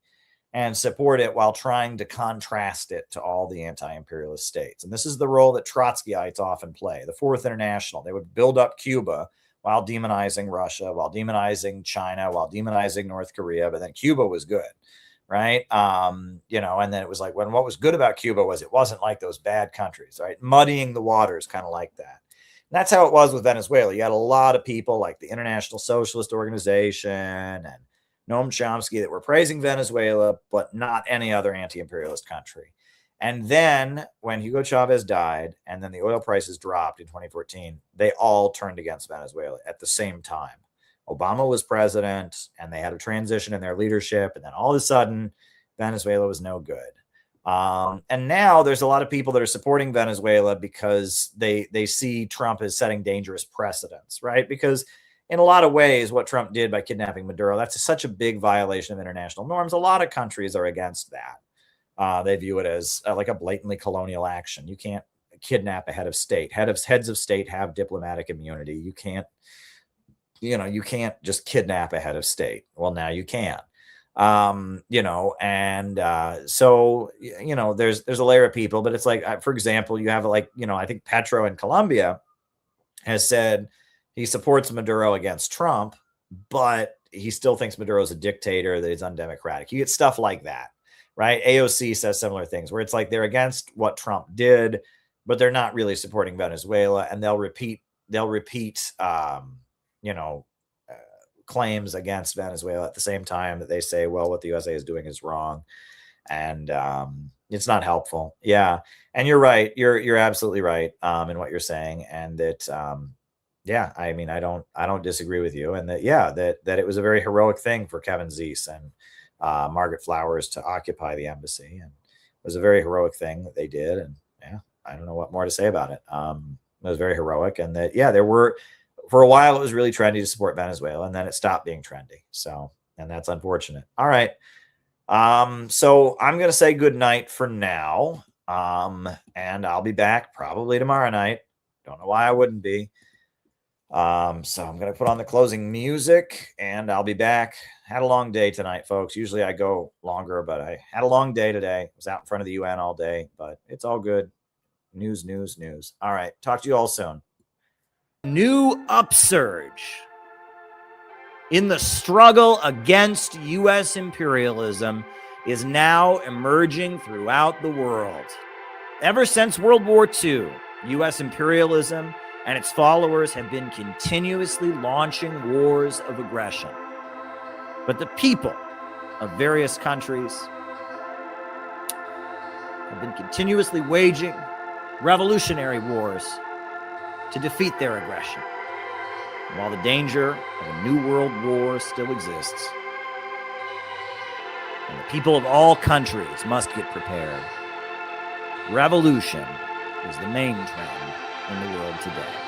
and support it while trying to contrast it to all the anti-imperialist states. And this is the role that Trotskyites often play. The Fourth International, they would build up Cuba while demonizing Russia, while demonizing China, while demonizing North Korea, but then Cuba was good, right? You know, and then it was like, when what was good about Cuba was it wasn't like those bad countries, right? Muddying the waters, kind of like that. And that's how it was with Venezuela. You had a lot of people like the International Socialist Organization and Noam Chomsky that were praising Venezuela, but not any other anti-imperialist country. And then when Hugo Chavez died and then the oil prices dropped in 2014, they all turned against Venezuela at the same time. Obama was president and they had a transition in their leadership. And then all of a sudden, Venezuela was no good. And now there's a lot of people that are supporting Venezuela because they see Trump as setting dangerous precedents, right? Because in a lot of ways, what Trump did by kidnapping Maduro, that's such a big violation of international norms. A lot of countries are against that. They view it as like a blatantly colonial action. You can't kidnap a head of state. Heads of state have diplomatic immunity. You can't just kidnap a head of state. Well, now you can. So there's a layer of people, but it's like, for example, you have I think Petro in Colombia has said he supports Maduro against Trump, but he still thinks Maduro is a dictator, that he's undemocratic. You get stuff like that, right? AOC says similar things where it's like they're against what Trump did, but they're not really supporting Venezuela, and they'll repeat claims against Venezuela at the same time that they say, well, what the USA is doing is wrong. And it's not helpful. Yeah. And you're right. You're absolutely right in what you're saying. And that, I don't disagree with you. And that it was a very heroic thing for Kevin Zeese and Margaret Flowers to occupy the embassy. And it was a very heroic thing that they did. And I don't know what more to say about it. It was very heroic. And that, there were, for a while, it was really trendy to support Venezuela, and then it stopped being trendy. So, and that's unfortunate. All right. So I'm going to say good night for now. And I'll be back probably tomorrow night. Don't know why I wouldn't be. So I'm going to put on the closing music, and I'll be back. Had a long day tonight, folks. Usually I go longer, but I had a long day today. Was out in front of the UN all day, but it's all good. News. All right. Talk to you all soon. New upsurge in the struggle against U.S. imperialism is now emerging throughout the world. Ever since World War II, U.S. imperialism and its followers have been continuously launching wars of aggression. But the people of various countries have been continuously waging revolutionary wars to defeat their aggression. And while the danger of a new world war still exists, and the people of all countries must get prepared, revolution is the main trend in the world today.